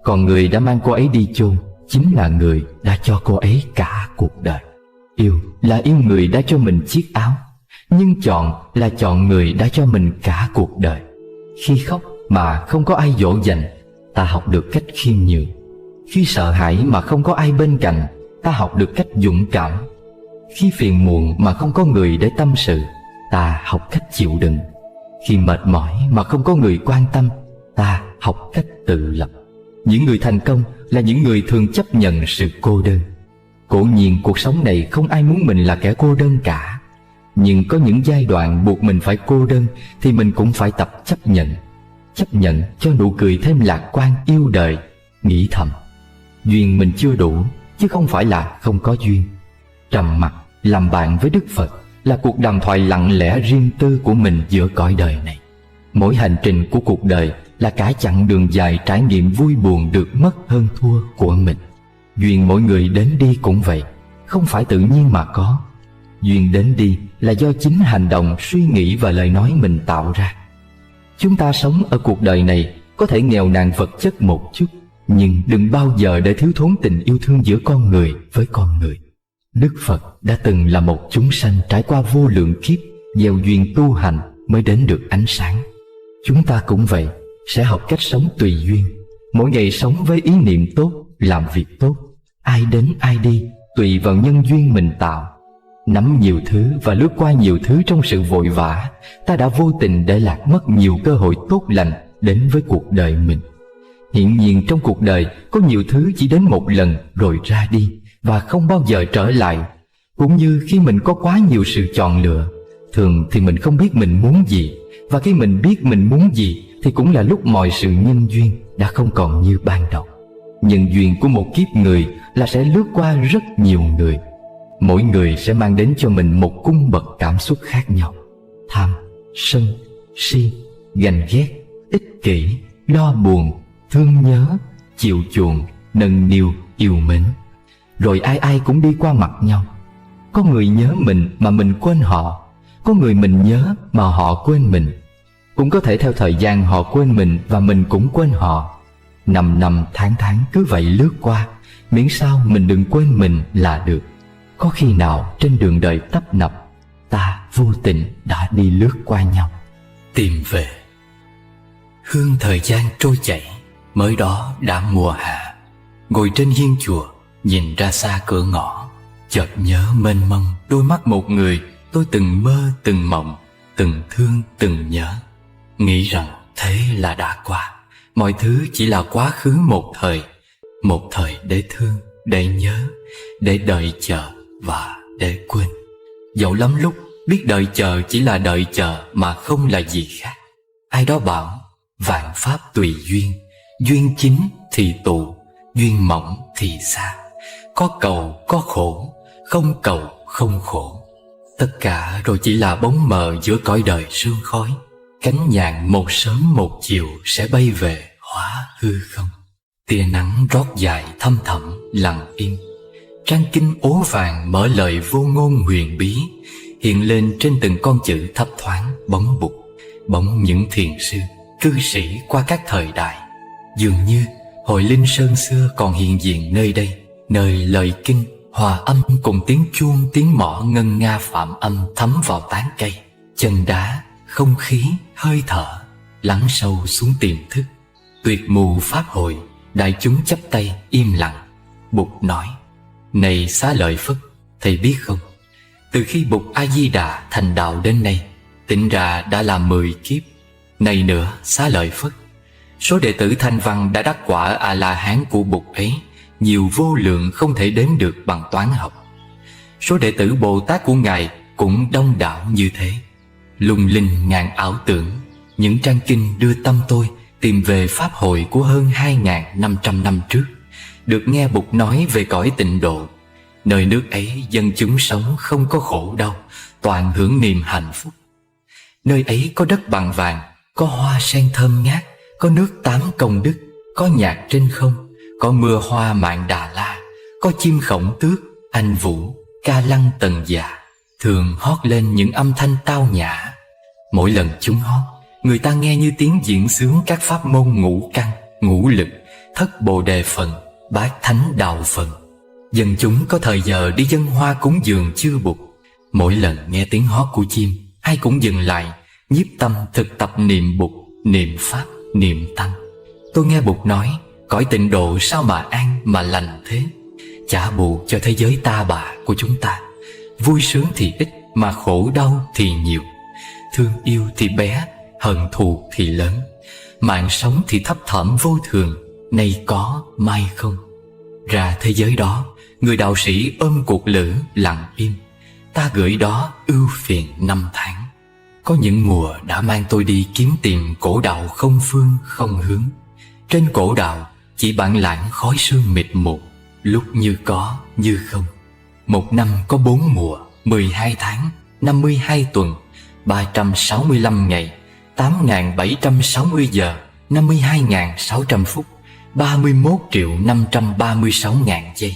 Còn người đã mang cô ấy đi chôn chính là người đã cho cô ấy cả cuộc đời. Yêu là yêu người đã cho mình chiếc áo, nhưng chọn là chọn người đã cho mình cả cuộc đời. Khi khóc mà không có ai dỗ dành, ta học được cách khiêm nhường. Khi sợ hãi mà không có ai bên cạnh, ta học được cách dũng cảm. Khi phiền muộn mà không có người để tâm sự, ta học cách chịu đựng. Khi mệt mỏi mà không có người quan tâm, ta học cách tự lập. Những người thành công là những người thường chấp nhận sự cô đơn. Cố nhiên cuộc sống này không ai muốn mình là kẻ cô đơn cả, nhưng có những giai đoạn buộc mình phải cô đơn thì mình cũng phải tập chấp nhận. Chấp nhận cho nụ cười thêm lạc quan yêu đời. Nghĩ thầm, duyên mình chưa đủ, chứ không phải là không có duyên. Trầm mặc làm bạn với Đức Phật là cuộc đàm thoại lặng lẽ riêng tư của mình giữa cõi đời này. Mỗi hành trình của cuộc đời là cả chặng đường dài trải nghiệm vui buồn được mất hơn thua của mình. Duyên mỗi người đến đi cũng vậy, không phải tự nhiên mà có. Duyên đến đi là do chính hành động, suy nghĩ và lời nói mình tạo ra. Chúng ta sống ở cuộc đời này có thể nghèo nàn vật chất một chút, nhưng đừng bao giờ để thiếu thốn tình yêu thương giữa con người với con người. Đức Phật đã từng là một chúng sanh trải qua vô lượng kiếp, gieo duyên tu hành mới đến được ánh sáng. Chúng ta cũng vậy, sẽ học cách sống tùy duyên, mỗi ngày sống với ý niệm tốt, làm việc tốt. Ai đến ai đi, tùy vào nhân duyên mình tạo. Nắm nhiều thứ và lướt qua nhiều thứ trong sự vội vã, ta đã vô tình để lạc mất nhiều cơ hội tốt lành đến với cuộc đời mình. Hiển nhiên trong cuộc đời có nhiều thứ chỉ đến một lần rồi ra đi và không bao giờ trở lại. Cũng như khi mình có quá nhiều sự chọn lựa, thường thì mình không biết mình muốn gì, và khi mình biết mình muốn gì thì cũng là lúc mọi sự nhân duyên đã không còn như ban đầu. Nhân duyên của một kiếp người là sẽ lướt qua rất nhiều người. Mỗi người sẽ mang đến cho mình một cung bậc cảm xúc khác nhau: tham, sân, si, ganh ghét, ích kỷ, lo buồn, thương nhớ, chiều chuộng, nâng niu, yêu mến. Rồi ai ai cũng đi qua mặt nhau. Có người nhớ mình mà mình quên họ, có người mình nhớ mà họ quên mình. Cũng có thể theo thời gian họ quên mình và mình cũng quên họ. Năm năm tháng tháng cứ vậy lướt qua, miễn sao mình đừng quên mình là được. Có khi nào trên đường đời tấp nập, ta vô tình đã đi lướt qua nhau. Tìm về. Hương thời gian trôi chảy, mới đó đã mùa hạ. Ngồi trên hiên chùa, nhìn ra xa cửa ngõ, chợt nhớ mênh mông đôi mắt một người tôi từng mơ từng mộng, từng thương từng nhớ. Nghĩ rằng thế là đã qua, mọi thứ chỉ là quá khứ một thời để thương, để nhớ, để đợi chờ và để quên. Dẫu lắm lúc biết đợi chờ chỉ là đợi chờ mà không là gì khác. Ai đó bảo vạn pháp tùy duyên, duyên chính thì tụ, duyên mỏng thì xa. Có cầu có khổ, không cầu không khổ. Tất cả rồi chỉ là bóng mờ giữa cõi đời sương khói. Cánh nhạn một sớm một chiều sẽ bay về hóa hư không. Tia nắng rót dài thâm thẳm lặng im. Trang kinh ố vàng mở lời vô ngôn huyền bí, hiện lên trên từng con chữ thấp thoáng bóng bục, bóng những thiền sư, cư sĩ qua các thời đại. Dường như hội linh sơn xưa còn hiện diện nơi đây, nơi lời kinh hòa âm cùng tiếng chuông tiếng mõ ngân nga phạm âm thấm vào tán cây, chân đá, không khí, hơi thở, lắng sâu xuống tiềm thức. Tuyệt mù pháp hội, đại chúng chắp tay im lặng. Bụt nói: này Xá Lợi Phất, thầy biết không, từ khi Bụt A Di Đà thành đạo đến nay, tính ra đã là 10 kiếp. Này nữa Xá Lợi Phất, số đệ tử Thanh Văn đã đắc quả A-la-hán của Bụt ấy nhiều vô lượng không thể đếm được bằng toán học. Số đệ tử Bồ Tát của Ngài cũng đông đảo như thế. Lung linh ngàn ảo tưởng, những trang kinh đưa tâm tôi tìm về pháp hội của hơn 2.500 năm trước, được nghe Bụt nói về cõi tịnh độ. Nơi nước ấy dân chúng sống không có khổ đau, toàn hưởng niềm hạnh phúc. Nơi ấy có đất bằng vàng, có hoa sen thơm ngát, có nước tám công đức, có nhạc trên không, có mưa hoa Mạn Đà La, có chim khổng tước, anh vũ, ca lăng tần dạ, thường hót lên những âm thanh tao nhã. Mỗi lần chúng hót, người ta nghe như tiếng diễn xướng các pháp môn ngũ căn, ngũ lực, thất bồ đề phần, bát thánh đạo phần. Dân chúng có thời giờ đi dâng hoa cúng dường chư Bụt. Mỗi lần nghe tiếng hót của chim, ai cũng dừng lại, nhiếp tâm thực tập niệm Bụt, niệm Pháp, niệm Tăng. Tôi nghe Bụt nói, cõi tịnh độ sao mà an mà lành thế, trả bù cho thế giới ta bà của chúng ta. Vui sướng thì ít mà khổ đau thì nhiều, thương yêu thì bé, hận thù thì lớn, mạng sống thì thấp thỏm vô thường, nay có mai không. Ra thế giới đó, người đạo sĩ ôm cuộc lữ lặng im, ta gửi đó ưu phiền 5 tháng. Có những mùa đã mang tôi đi kiếm tìm cổ đạo không phương không hướng. Trên cổ đạo chỉ bản lãng khói sương mịt mù, lúc như có như không. Một năm có 4 mùa, 12 tháng, 52 tuần, 365 ngày, 8.760 giờ 52.600 phút, 31.536.000 giây.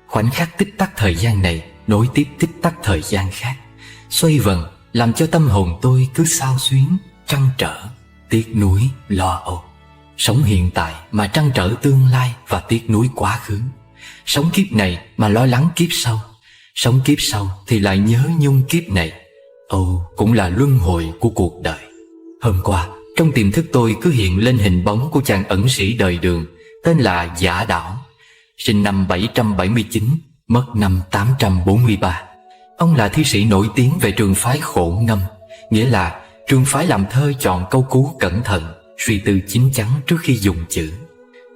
Khoảnh khắc tích tắc thời gian này nối tiếp tích tắc thời gian khác, xoay vần làm cho tâm hồn tôi cứ xao xuyến, trăn trở, tiếc nuối, lo âu. Sống hiện tại mà trăn trở tương lai và tiếc nuối quá khứ. Sống kiếp này mà lo lắng kiếp sau. Sống kiếp sau thì lại nhớ nhung kiếp này. Âu cũng là luân hồi của cuộc đời. Hôm qua, trong tiềm thức tôi cứ hiện lên hình bóng của chàng ẩn sĩ đời Đường tên là Giả Đảo, sinh năm 779, mất năm 843. Ông là thi sĩ nổi tiếng về trường phái Khổ Ngâm, nghĩa là trường phái làm thơ chọn câu cú cẩn thận, suy tư chín chắn trước khi dùng chữ.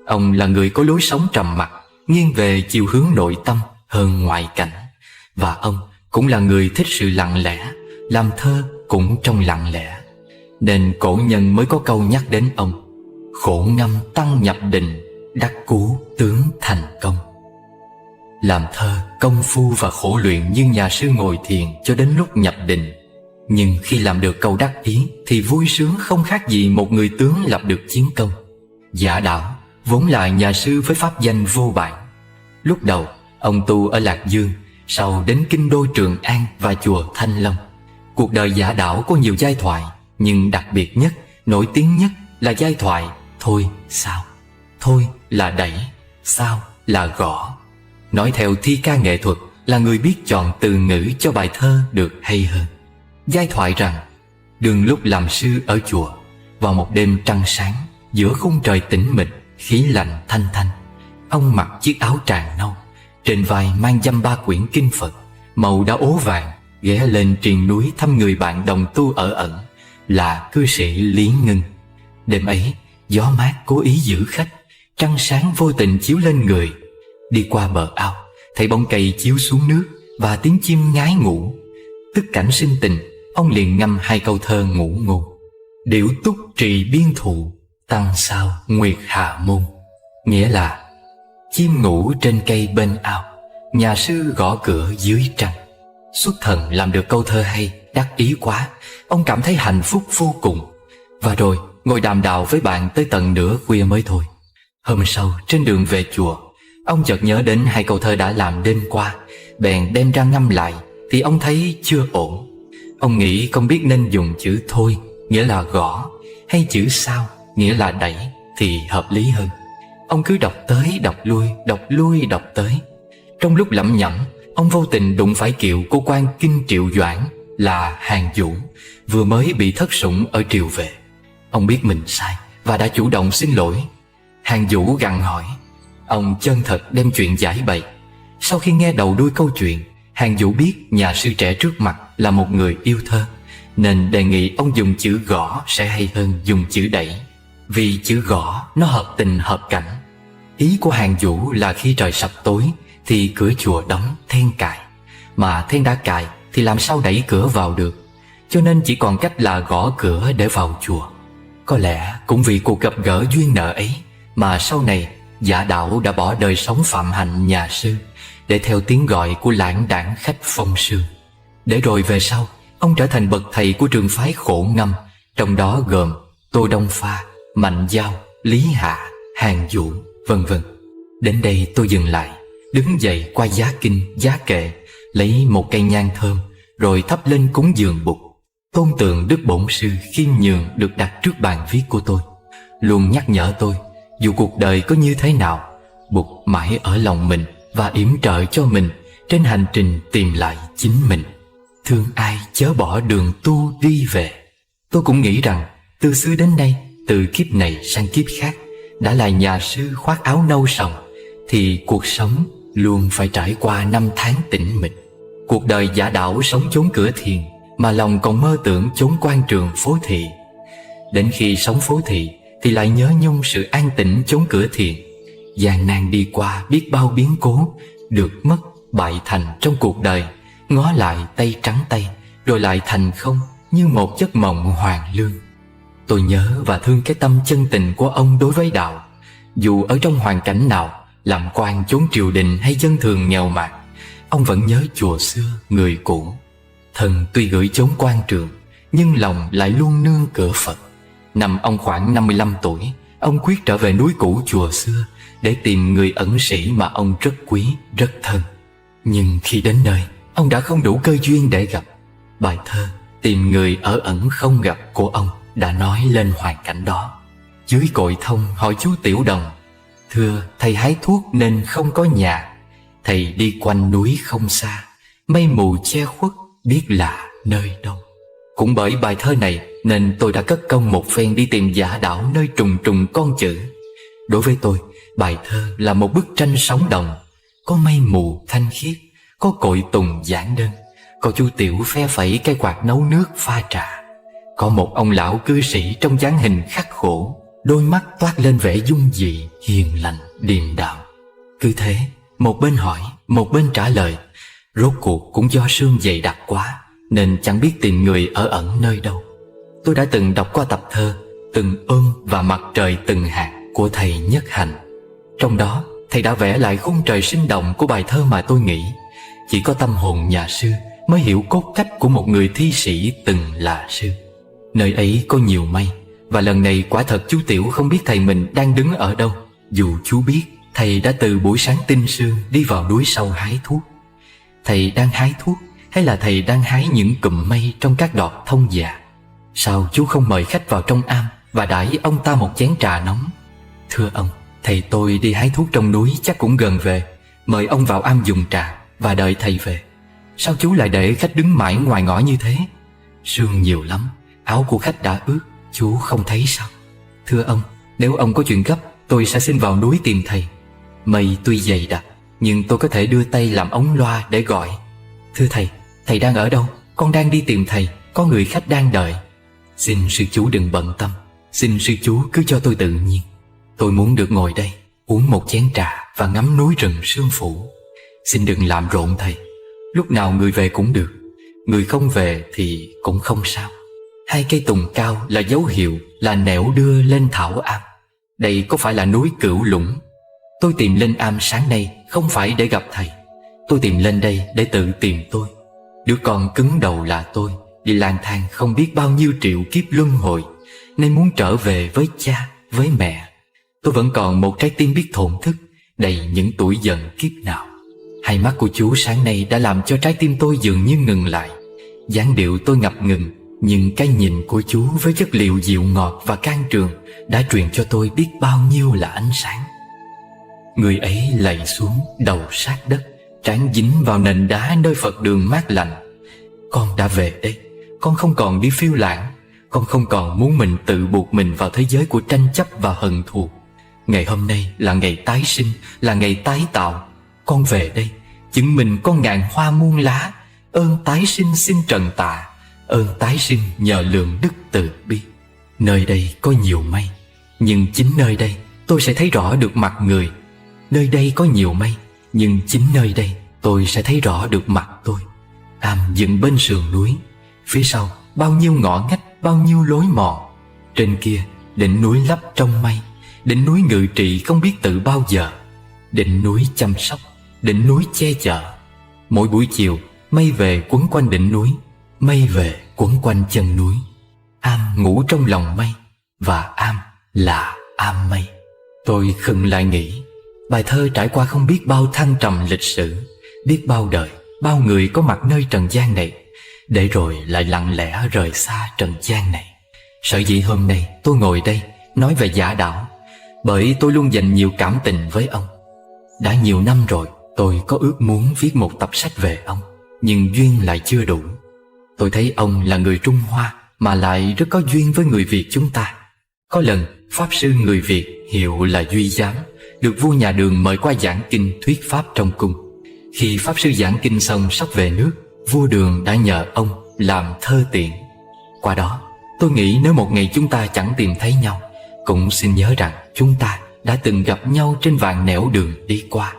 Ông là người có lối sống trầm mặc, nghiêng về chiều hướng nội tâm hơn ngoại cảnh. Và ông cũng là người thích sự lặng lẽ, làm thơ cũng trong lặng lẽ. Nên cổ nhân mới có câu nhắc đến ông: khổ ngâm tăng nhập định, đắc cú tướng thành công. Làm thơ, công phu và khổ luyện như nhà sư ngồi thiền cho đến lúc nhập định. Nhưng khi làm được câu đắc ý thì vui sướng không khác gì một người tướng lập được chiến công. Giả Đảo vốn là nhà sư với pháp danh vô bản. Lúc đầu ông tu ở Lạc Dương, sau đến kinh đô Trường An và chùa Thanh Long. Cuộc đời Giả Đảo có nhiều giai thoại, nhưng đặc biệt nhất, nổi tiếng nhất là giai thoại Thôi Sao. Thôi là đẩy, sao là gõ. Nói theo thi ca nghệ thuật là người biết chọn từ ngữ cho bài thơ được hay hơn. Giai thoại rằng: đừng lúc làm sư ở chùa, vào một đêm trăng sáng, giữa khung trời tĩnh mịch, khí lạnh thanh thanh, ông mặc chiếc áo tràng nâu, trên vai mang dăm ba quyển kinh Phật, màu đã ố vàng, ghé lên triền núi thăm người bạn đồng tu ở ẩn, là cư sĩ Lý Ngân. Đêm ấy, gió mát cố ý giữ khách, trăng sáng vô tình chiếu lên người. Đi qua bờ ao, thấy bóng cây chiếu xuống nước và tiếng chim ngái ngủ. Tức cảnh sinh tình, ông liền ngâm hai câu thơ ngũ ngôn: điểu túc trì biên thụ, tăng sao nguyệt hạ môn. Nghĩa là chim ngủ trên cây bên ao, nhà sư gõ cửa dưới trăng. Xuất thần làm được câu thơ hay, đắc ý quá, ông cảm thấy hạnh phúc vô cùng. Và rồi ngồi đàm đạo với bạn tới tận nửa khuya mới thôi. Hôm sau trên đường về chùa, ông chợt nhớ đến hai câu thơ đã làm đêm qua, bèn đem ra ngâm lại thì ông thấy chưa ổn. Ông nghĩ không biết nên dùng chữ thôi, nghĩa là gõ, hay chữ sao, nghĩa là đẩy thì hợp lý hơn. Ông cứ đọc tới đọc lui đọc tới. Trong lúc lẩm nhẩm, ông vô tình đụng phải kiệu của quan Kinh Triệu Doãn là Hàn Vũ, vừa mới bị thất sủng ở triều về. Ông biết mình sai và đã chủ động xin lỗi. Hàn Vũ gặng hỏi. Ông chân thật đem chuyện giải bày. Sau khi nghe đầu đuôi câu chuyện, Hàn Vũ biết nhà sư trẻ trước mặt là một người yêu thơ, nên đề nghị ông dùng chữ gõ sẽ hay hơn dùng chữ đẩy, vì chữ gõ nó hợp tình hợp cảnh. Ý của Hàn Vũ là khi trời sập tối thì cửa chùa đóng, then cài, mà then đã cài thì làm sao đẩy cửa vào được, cho nên chỉ còn cách là gõ cửa để vào chùa. Có lẽ cũng vì cuộc gặp gỡ duyên nợ ấy mà sau này Giả Đảo đã bỏ đời sống phạm hạnh nhà sư để theo tiếng gọi của lãng đãng khách phong sương. Để rồi về sau, ông trở thành bậc thầy của trường phái Khổ Ngâm, trong đó gồm Tô Đông Pha, Mạnh Giao, Lý Hạ, Hàn Vũ, vân vân. Đến đây tôi dừng lại, đứng dậy qua giá kinh, giá kệ, lấy một cây nhang thơm, rồi thắp lên cúng dường Bụt. Tôn tượng Đức Bổn Sư khiêm nhường được đặt trước bàn viết của tôi, luôn nhắc nhở tôi, dù cuộc đời có như thế nào, Bụt mãi ở lòng mình và yểm trợ cho mình trên hành trình tìm lại chính mình. Thương ai chớ bỏ đường tu đi về. Tôi cũng nghĩ rằng từ xưa đến nay, từ kiếp này sang kiếp khác, đã là nhà sư khoác áo nâu sòng thì cuộc sống luôn phải trải qua năm tháng tĩnh mịch. Cuộc đời Giả Đảo sống chốn cửa thiền, mà lòng còn mơ tưởng chốn quan trường phố thị. Đến khi sống phố thị thì lại nhớ nhung sự an tĩnh chốn cửa thiền. Gian nan đi qua biết bao biến cố, được mất bại thành trong cuộc đời, ngó lại tay trắng tay, rồi lại thành không, như một giấc mộng hoàn lương. Tôi nhớ và thương cái tâm chân tình của ông đối với đạo. Dù ở trong hoàn cảnh nào, làm quan chốn triều đình hay dân thường nghèo mạt, ông vẫn nhớ chùa xưa, người cũ. Thân tuy gửi chốn quan trường, nhưng lòng lại luôn nương cửa Phật. Năm ông khoảng 55 tuổi, ông quyết trở về núi cũ chùa xưa để tìm người ẩn sĩ mà ông rất quý, rất thân. Nhưng khi đến nơi, ông đã không đủ cơ duyên để gặp. Bài thơ Tìm người ở ẩn không gặp của ông đã nói lên hoàn cảnh đó. Dưới cội thông hỏi chú Tiểu Đồng: thưa thầy hái thuốc nên không có nhà, thầy đi quanh núi không xa, mây mù che khuất biết là nơi đâu. Cũng bởi bài thơ này nên tôi đã cất công một phen đi tìm giả đảo nơi trùng trùng con chữ. Đối với tôi, bài thơ là một bức tranh sống động. Có mây mù thanh khiết, có cội tùng giản đơn, có chú Tiểu phe phẩy cây quạt nấu nước pha trà, có một ông lão cư sĩ trong dáng hình khắc khổ, đôi mắt toát lên vẻ dung dị, hiền lành, điềm đạm. Cứ thế, một bên hỏi, một bên trả lời. Rốt cuộc cũng do sương dày đặc quá nên chẳng biết tìm người ở ẩn nơi đâu. Tôi đã từng đọc qua tập thơ Từng ôm và mặt trời từng hạt của thầy Nhất Hạnh. Trong đó, thầy đã vẽ lại khung trời sinh động của bài thơ mà tôi nghĩ chỉ có tâm hồn nhà sư mới hiểu cốt cách của một người thi sĩ từng là sư. Nơi ấy có nhiều mây, và lần này quả thật chú Tiểu không biết thầy mình đang đứng ở đâu. Dù chú biết thầy đã từ buổi sáng tinh sương đi vào núi sâu hái thuốc. Thầy đang hái thuốc hay là thầy đang hái những cụm mây trong các đọt thông già? Sao chú không mời khách vào trong am và đãi ông ta một chén trà nóng? Thưa ông, thầy tôi đi hái thuốc trong núi chắc cũng gần về, mời ông vào am dùng trà và đợi thầy về. Sao chú lại để khách đứng mãi ngoài ngõ như thế? Sương nhiều lắm, áo của khách đã ướt, chú không thấy sao? Thưa ông, nếu ông có chuyện gấp, tôi sẽ xin vào núi tìm thầy. Mây tuy dày đặc, nhưng tôi có thể đưa tay làm ống loa để gọi. Thưa thầy đang ở đâu? Con đang đi tìm thầy, có người khách đang đợi. Xin sư chú đừng bận tâm, xin sư chú cứ cho tôi tự nhiên. Tôi muốn được ngồi đây, uống một chén trà và ngắm núi rừng sương phủ. Xin đừng làm rộn thầy, lúc nào người về cũng được, người không về thì cũng không sao. Hai cây tùng cao là dấu hiệu, là nẻo đưa lên thảo am. Đây có phải là núi Cửu Lũng? Tôi tìm lên am sáng nay không phải để gặp thầy. Tôi tìm lên đây để tự tìm tôi. Đứa con cứng đầu là tôi, đi lang thang không biết bao nhiêu triệu kiếp luân hồi, nên muốn trở về với cha, với mẹ. Tôi vẫn còn một trái tim biết thổn thức, đầy những tuổi dần kiếp nào. Hai mắt của chú sáng nay đã làm cho trái tim tôi dường như ngừng lại. Dáng điệu tôi ngập ngừng, nhưng cái nhìn của chú với chất liệu dịu ngọt và can trường đã truyền cho tôi biết bao nhiêu là ánh sáng. Người ấy lạy xuống, đầu sát đất, trán dính vào nền đá nơi Phật đường mát lạnh. Con đã về đây, con không còn đi phiêu lãng, con không còn muốn mình tự buộc mình vào thế giới của tranh chấp và hận thù. Ngày hôm nay là ngày tái sinh, là ngày tái tạo. Con về đây, chứng minh con ngàn hoa muôn lá. Ơn tái sinh xin trần tạ, ơn tái sinh nhờ lượng đức từ bi. Nơi đây có nhiều mây, nhưng chính nơi đây tôi sẽ thấy rõ được mặt người. Nơi đây có nhiều mây, nhưng chính nơi đây tôi sẽ thấy rõ được mặt tôi. Am dựng bên sườn núi, phía sau bao nhiêu ngõ ngách, bao nhiêu lối mòn. Trên kia đỉnh núi lấp trong mây, đỉnh núi ngự trị không biết tự bao giờ. Đỉnh núi chăm sóc, đỉnh núi che chở. Mỗi buổi chiều mây về quấn quanh đỉnh núi, mây về quấn quanh chân núi. Am ngủ trong lòng mây, và am là am mây. Tôi khựng lại nghĩ, bài thơ trải qua không biết bao thăng trầm lịch sử, biết bao đời, bao người có mặt nơi trần gian này, để rồi lại lặng lẽ rời xa trần gian này. Sở dĩ hôm nay tôi ngồi đây nói về Giả Đảo, bởi tôi luôn dành nhiều cảm tình với ông. Đã nhiều năm rồi tôi có ước muốn viết một tập sách về ông, nhưng duyên lại chưa đủ. Tôi thấy ông là người Trung Hoa mà lại rất có duyên với người Việt chúng ta. Có lần Pháp sư người Việt hiệu là Duy Giám được vua nhà Đường mời qua giảng kinh thuyết pháp trong cung. Khi Pháp sư giảng kinh xong sắp về nước, vua Đường đã nhờ ông làm thơ tiện. Qua đó tôi nghĩ nếu một ngày chúng ta chẳng tìm thấy nhau, cũng xin nhớ rằng chúng ta đã từng gặp nhau trên vạn nẻo đường đi qua,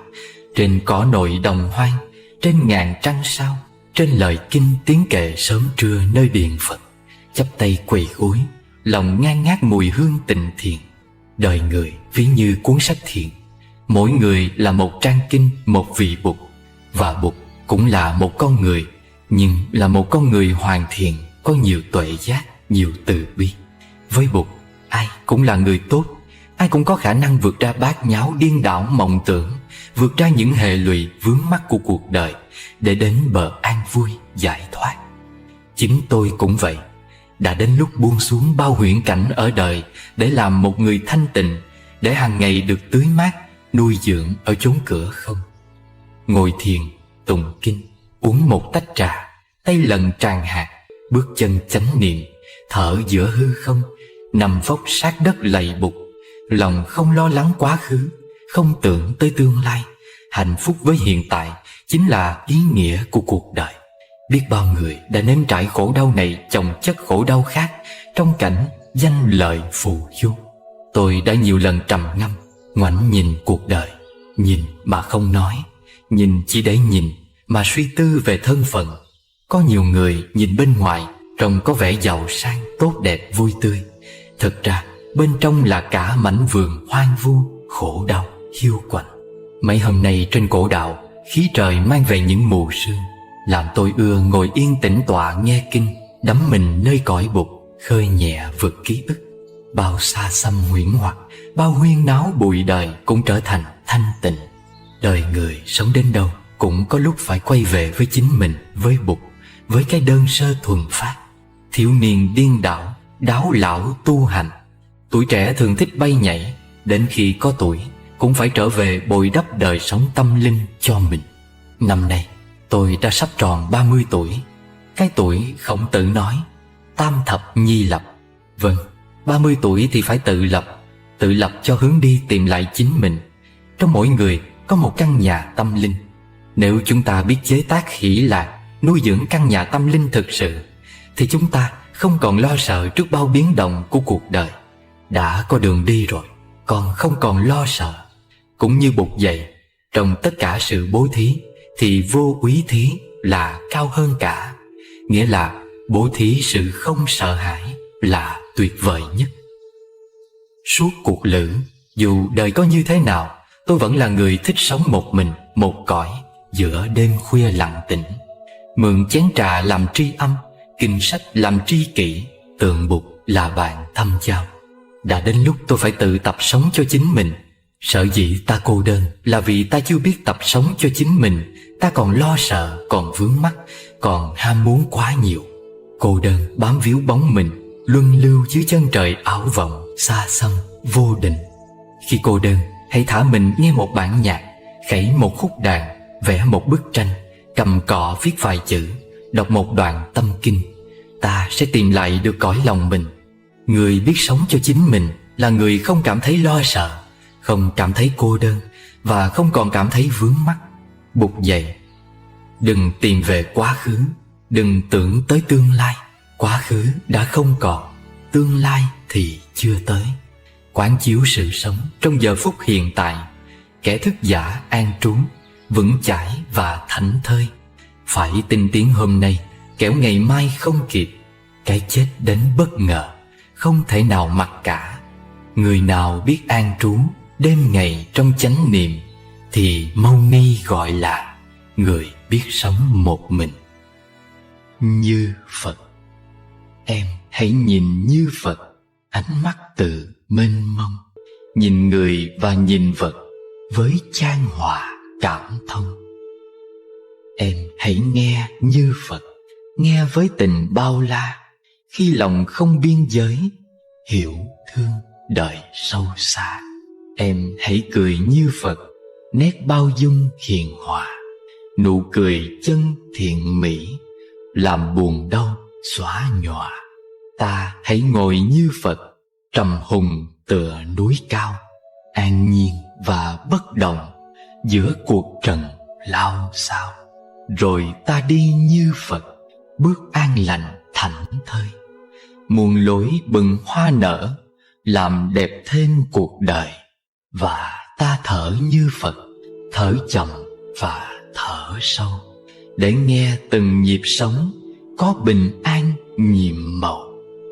trên cỏ nội đồng hoang, trên ngàn trăng sao, trên lời kinh tiếng kệ sớm trưa nơi điện Phật. Chắp tay quỳ gối, lòng ngang ngát mùi hương tịnh thiền. Đời người ví như cuốn sách thiền, mỗi người là một trang kinh, một vị Bụt. Và Bụt cũng là một con người, nhưng là một con người hoàn thiện, có nhiều tuệ giác, nhiều từ bi. Với Bụt, ai cũng là người tốt, ai cũng có khả năng vượt ra bát nháo điên đảo mộng tưởng, vượt ra những hệ lụy vướng mắc của cuộc đời để đến bờ an vui giải thoát. Chính tôi cũng vậy. Đã đến lúc buông xuống bao huyễn cảnh ở đời để làm một người thanh tịnh, để hàng ngày được tưới mát, nuôi dưỡng ở chốn cửa không. Ngồi thiền, tụng kinh, uống một tách trà, tay lần tràn hạt, bước chân chánh niệm, thở giữa hư không, nằm vóc sát đất lạy bục, lòng không lo lắng quá khứ, không tưởng tới tương lai. Hạnh phúc với hiện tại chính là ý nghĩa của cuộc đời. Biết bao người đã nếm trải khổ đau này chồng chất khổ đau khác trong cảnh danh lợi phù du. Tôi đã nhiều lần trầm ngâm, ngoảnh nhìn cuộc đời, nhìn mà không nói, nhìn chỉ để nhìn mà suy tư về thân phận. Có nhiều người nhìn bên ngoài trông có vẻ giàu sang, tốt đẹp, vui tươi. Thực ra bên trong là cả mảnh vườn hoang vu, khổ đau, hiu quạnh. Mấy hôm nay trên cổ đạo, khí trời mang về những mù sương, làm tôi ưa ngồi yên tĩnh tọa nghe kinh, đắm mình nơi cõi bục, khơi nhẹ vượt ký ức. Bao xa xăm huyễn hoặc, bao huyên náo bụi đời cũng trở thành thanh tịnh. Đời người sống đến đâu cũng có lúc phải quay về với chính mình, với bục, với cái đơn sơ thuần phát. Thiếu niên điên đảo, đáo lão tu hành. Tuổi trẻ thường thích bay nhảy, đến khi có tuổi cũng phải trở về bồi đắp đời sống tâm linh cho mình. Năm nay tôi đã sắp tròn 30 tuổi, cái tuổi Khổng Tử nói tam thập nhi lập. Vâng, 30 tuổi thì phải tự lập cho hướng đi tìm lại chính mình. Trong mỗi người có một căn nhà tâm linh. Nếu chúng ta biết chế tác hỷ lạc, nuôi dưỡng căn nhà tâm linh thực sự, thì chúng ta không còn lo sợ trước bao biến động của cuộc đời. Đã có đường đi rồi, còn không còn lo sợ. Cũng như Bụt dạy, trong tất cả sự bố thí thì vô úy thí là cao hơn cả. Nghĩa là bố thí sự không sợ hãi là tuyệt vời nhất. Suốt cuộc lữ, dù đời có như thế nào, tôi vẫn là người thích sống một mình, một cõi, giữa đêm khuya lặng tĩnh. Mượn chén trà làm tri âm, kinh sách làm tri kỷ, tượng Bụt là bạn thâm giao. Đã đến lúc tôi phải tự tập sống cho chính mình. Sở dĩ ta cô đơn là vì ta chưa biết tập sống cho chính mình. Ta còn lo sợ, còn vướng mắc, còn ham muốn quá nhiều. Cô đơn bám víu bóng mình, luân lưu dưới chân trời ảo vọng, xa xăm, vô định. Khi cô đơn, hãy thả mình nghe một bản nhạc, khẩy một khúc đàn, vẽ một bức tranh, cầm cọ viết vài chữ, đọc một đoạn tâm kinh. Ta sẽ tìm lại được cõi lòng mình. Người biết sống cho chính mình là người không cảm thấy lo sợ, không cảm thấy cô đơn, và không còn cảm thấy vướng mắc. Bụt dạy, đừng tìm về quá khứ, đừng tưởng tới tương lai. Quá khứ đã không còn, tương lai thì chưa tới. Quán chiếu sự sống trong giờ phút hiện tại. Kẻ thức giả an trú, vững chãi và thảnh thơi. Phải tinh tiến hôm nay, kẻo ngày mai không kịp. Cái chết đến bất ngờ, không thể nào mặc cả. Người nào biết an trú đêm ngày trong chánh niệm, thì Mâu Ni gọi là người biết sống một mình. Như Phật. Em hãy nhìn như Phật, ánh mắt từ mênh mông, nhìn người và nhìn vật với chan hòa cảm thông. Em hãy nghe như Phật, nghe với tình bao la, khi lòng không biên giới, hiểu thương đời sâu xa. Em hãy cười như Phật, nét bao dung hiền hòa, nụ cười chân thiện mỹ, làm buồn đau xóa nhòa. Ta hãy ngồi như Phật, trầm hùng tựa núi cao, an nhiên và bất động giữa cuộc trần lao xao. Rồi ta đi như Phật, bước an lành thảnh thơi, muôn lối bừng hoa nở, làm đẹp thêm cuộc đời. Và ta thở như Phật, thở chậm và thở sâu, để nghe từng nhịp sống có bình an nhiệm màu.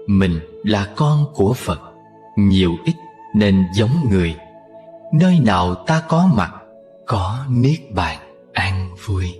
Mình là con của Phật, nhiều ít nên giống người. Nơi nào ta có mặt, có niết bàn an vui.